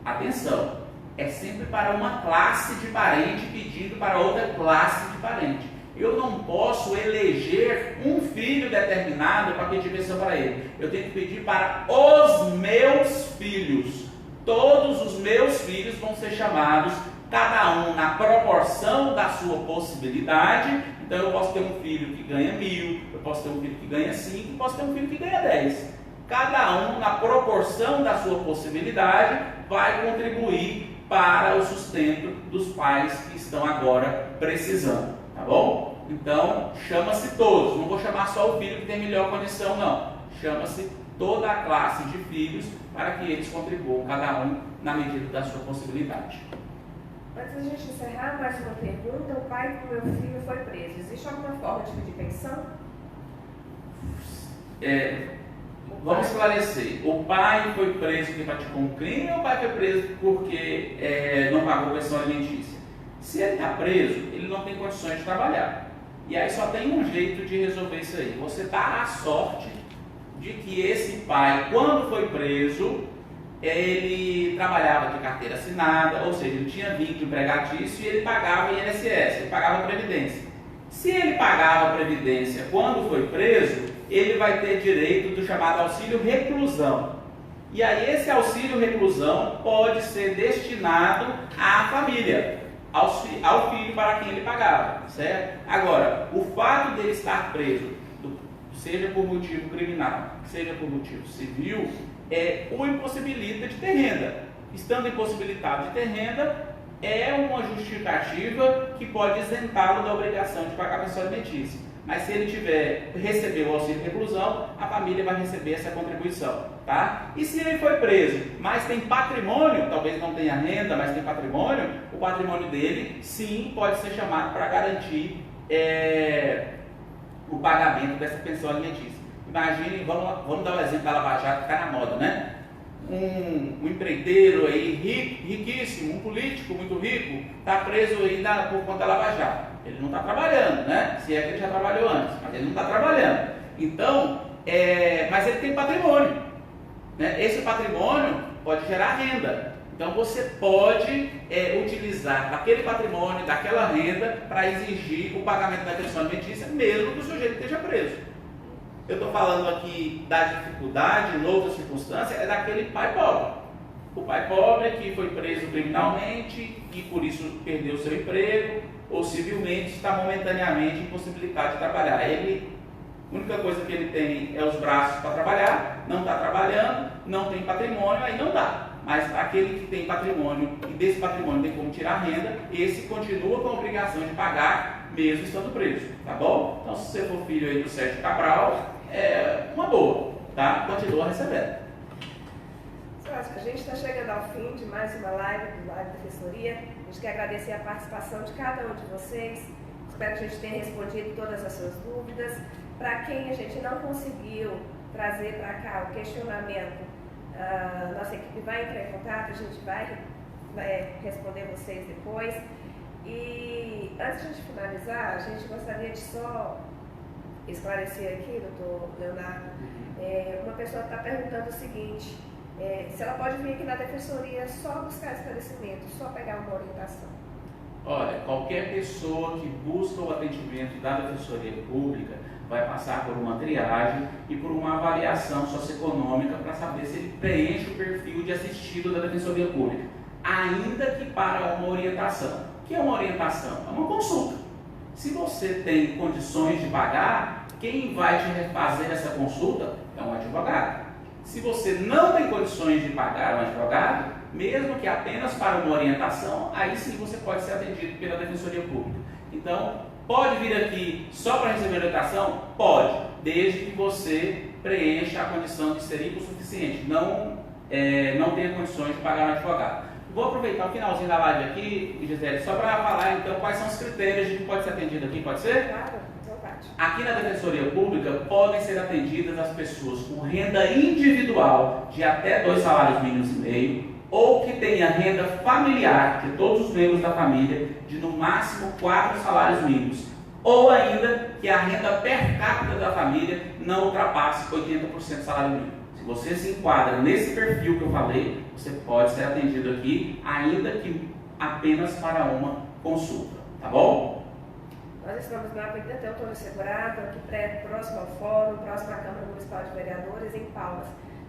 [SPEAKER 2] atenção, é sempre para uma classe de parente pedindo para outra classe de parente. Eu não posso eleger um filho determinado para pedir pensão para ele. Eu tenho que pedir para os meus filhos. Todos os meus filhos vão ser chamados, cada um na proporção da sua possibilidade. Então eu posso ter um filho que ganha 1.000, eu posso ter um filho que ganha 5, eu posso ter um filho que ganha 10. Cada um na proporção da sua possibilidade vai contribuir para o sustento dos pais que estão agora precisando, tá bom? Então chama-se todos, não vou chamar só o filho que tem melhor condição não, chama-se toda a classe de filhos para que eles contribuam, cada um na medida da sua possibilidade.
[SPEAKER 1] Antes da gente encerrar, mais uma pergunta. O pai do meu filho foi preso. Existe alguma forma de pedir pensão?
[SPEAKER 2] Vamos esclarecer. O pai foi preso porque praticou um crime ou o pai foi preso porque não pagou pensão alimentícia? Se ele está preso, ele não tem condições de trabalhar. E aí só tem um jeito de resolver isso aí. Você dá a sorte de que esse pai, quando foi preso, ele trabalhava de carteira assinada, ou seja, ele tinha vínculo empregatício e ele pagava INSS, ele pagava Previdência. Se ele pagava Previdência quando foi preso, ele vai ter direito do chamado auxílio reclusão. E aí esse auxílio reclusão pode ser destinado à família, ao filho para quem ele pagava, certo? Agora, o fato dele estar preso, seja por motivo criminal, seja por motivo civil, o impossibilita de ter renda. Estando impossibilitado de ter renda, é uma justificativa que pode isentá-lo da obrigação de pagar a pensão alimentícia. Mas se ele receber o auxílio reclusão, a família vai receber essa contribuição, tá? E se ele foi preso, mas tem patrimônio, talvez não tenha renda, mas tem patrimônio, o patrimônio dele, sim, pode ser chamado para garantir o pagamento dessa pensão alimentícia. Imagine, vamos dar um exemplo da Lava Jato que está na moda, né? Um empreiteiro aí, riquíssimo, um político muito rico, está preso ainda por conta da Lava Jato. Ele não está trabalhando, né? Se é que ele já trabalhou antes, mas ele não está trabalhando. Então, mas ele tem patrimônio, né? Esse patrimônio pode gerar renda. Então você pode utilizar daquele patrimônio, daquela renda, para exigir o pagamento da pensão alimentícia, mesmo que o sujeito esteja preso. Eu estou falando aqui da dificuldade, em outras circunstâncias, é daquele pai pobre. O pai pobre que foi preso criminalmente e por isso perdeu seu emprego, ou civilmente está momentaneamente impossibilitado de trabalhar. A única coisa que ele tem é os braços para trabalhar, não está trabalhando, não tem patrimônio, aí não dá. Mas para aquele que tem patrimônio e desse patrimônio tem como tirar renda, esse continua com a obrigação de pagar, mesmo estando preso, tá bom? Então, se você for filho aí do Sérgio Cabral, é uma boa, tá? Continua recebendo.
[SPEAKER 1] A gente está chegando ao fim de mais uma live do Live Defensoria. A gente quer agradecer a participação de cada um de vocês. Espero que a gente tenha respondido todas as suas dúvidas. Para quem a gente não conseguiu trazer para cá o questionamento, nossa equipe vai entrar em contato, a gente vai responder vocês depois. E antes de a gente finalizar, a gente gostaria de só esclarecer aqui, doutor Leonardo, uma pessoa está perguntando o seguinte, se ela pode vir aqui na defensoria só buscar esclarecimento, só pegar uma orientação.
[SPEAKER 2] Olha, qualquer pessoa que busca o atendimento da Defensoria Pública vai passar por uma triagem e por uma avaliação socioeconômica para saber se ele preenche o perfil de assistido da Defensoria Pública, ainda que para uma orientação. O que é uma orientação? É uma consulta. Se você tem condições de pagar, quem vai te fazer essa consulta é um advogado. Se você não tem condições de pagar um advogado, mesmo que apenas para uma orientação, aí sim você pode ser atendido pela Defensoria Pública. Então, pode vir aqui só para receber orientação? Pode, desde que você preencha a condição de ser hipossuficiente, não tenha condições de pagar um advogado. Vou aproveitar o finalzinho da live aqui, Gisele, só para falar então quais são os critérios de que pode ser atendido aqui, pode ser?
[SPEAKER 1] Claro, então pode.
[SPEAKER 2] Aqui na Defensoria Pública podem ser atendidas as pessoas com renda individual de até 2 salários mínimos e meio, ou que tenha renda familiar de todos os membros da família de no máximo 4 salários mínimos, ou ainda que a renda per capita da família não ultrapasse 80% do salário mínimo. Se você se enquadra nesse perfil que eu falei, você pode ser atendido aqui, ainda que apenas para uma consulta, tá bom?
[SPEAKER 1] Nós estamos na Avenida Teotônio Segurado, aqui próximo ao Fórum, próximo à Câmara Municipal de Vereadores, em Palmas.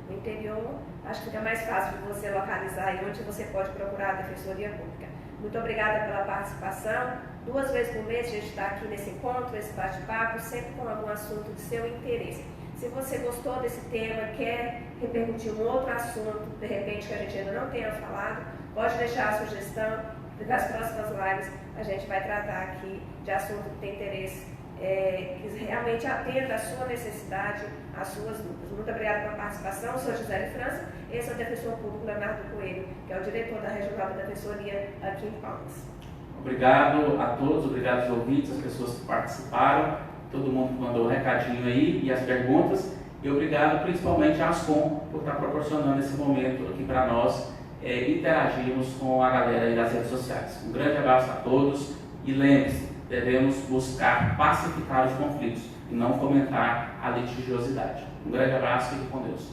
[SPEAKER 1] No interior, acho que fica mais fácil de você localizar aí onde você pode procurar a Defensoria Pública. Muito obrigada pela participação. 2 vezes por mês a gente está aqui nesse encontro, esse bate-papo, sempre com algum assunto de seu interesse. Se você gostou desse tema, quer repercutir um outro assunto, de repente que a gente ainda não tenha falado, pode deixar a sugestão. Das próximas lives a gente vai tratar aqui de assunto que tem interesse, que realmente atenda a sua necessidade, as suas dúvidas. Muito obrigada pela participação. Eu sou Gisele França, esse é o defensor público Leonardo Coelho, que é o diretor da Regional da Defensoria aqui em Palmas.
[SPEAKER 2] Obrigado a todos, obrigado aos ouvintes, as pessoas que participaram, todo mundo que mandou o recadinho aí e as perguntas, e obrigado principalmente à Ascom por estar proporcionando esse momento aqui para nós interagirmos com a galera aí das redes sociais. Um grande abraço a todos e lembre-se, devemos buscar pacificar os conflitos e não fomentar a litigiosidade. Um grande abraço e fique com Deus.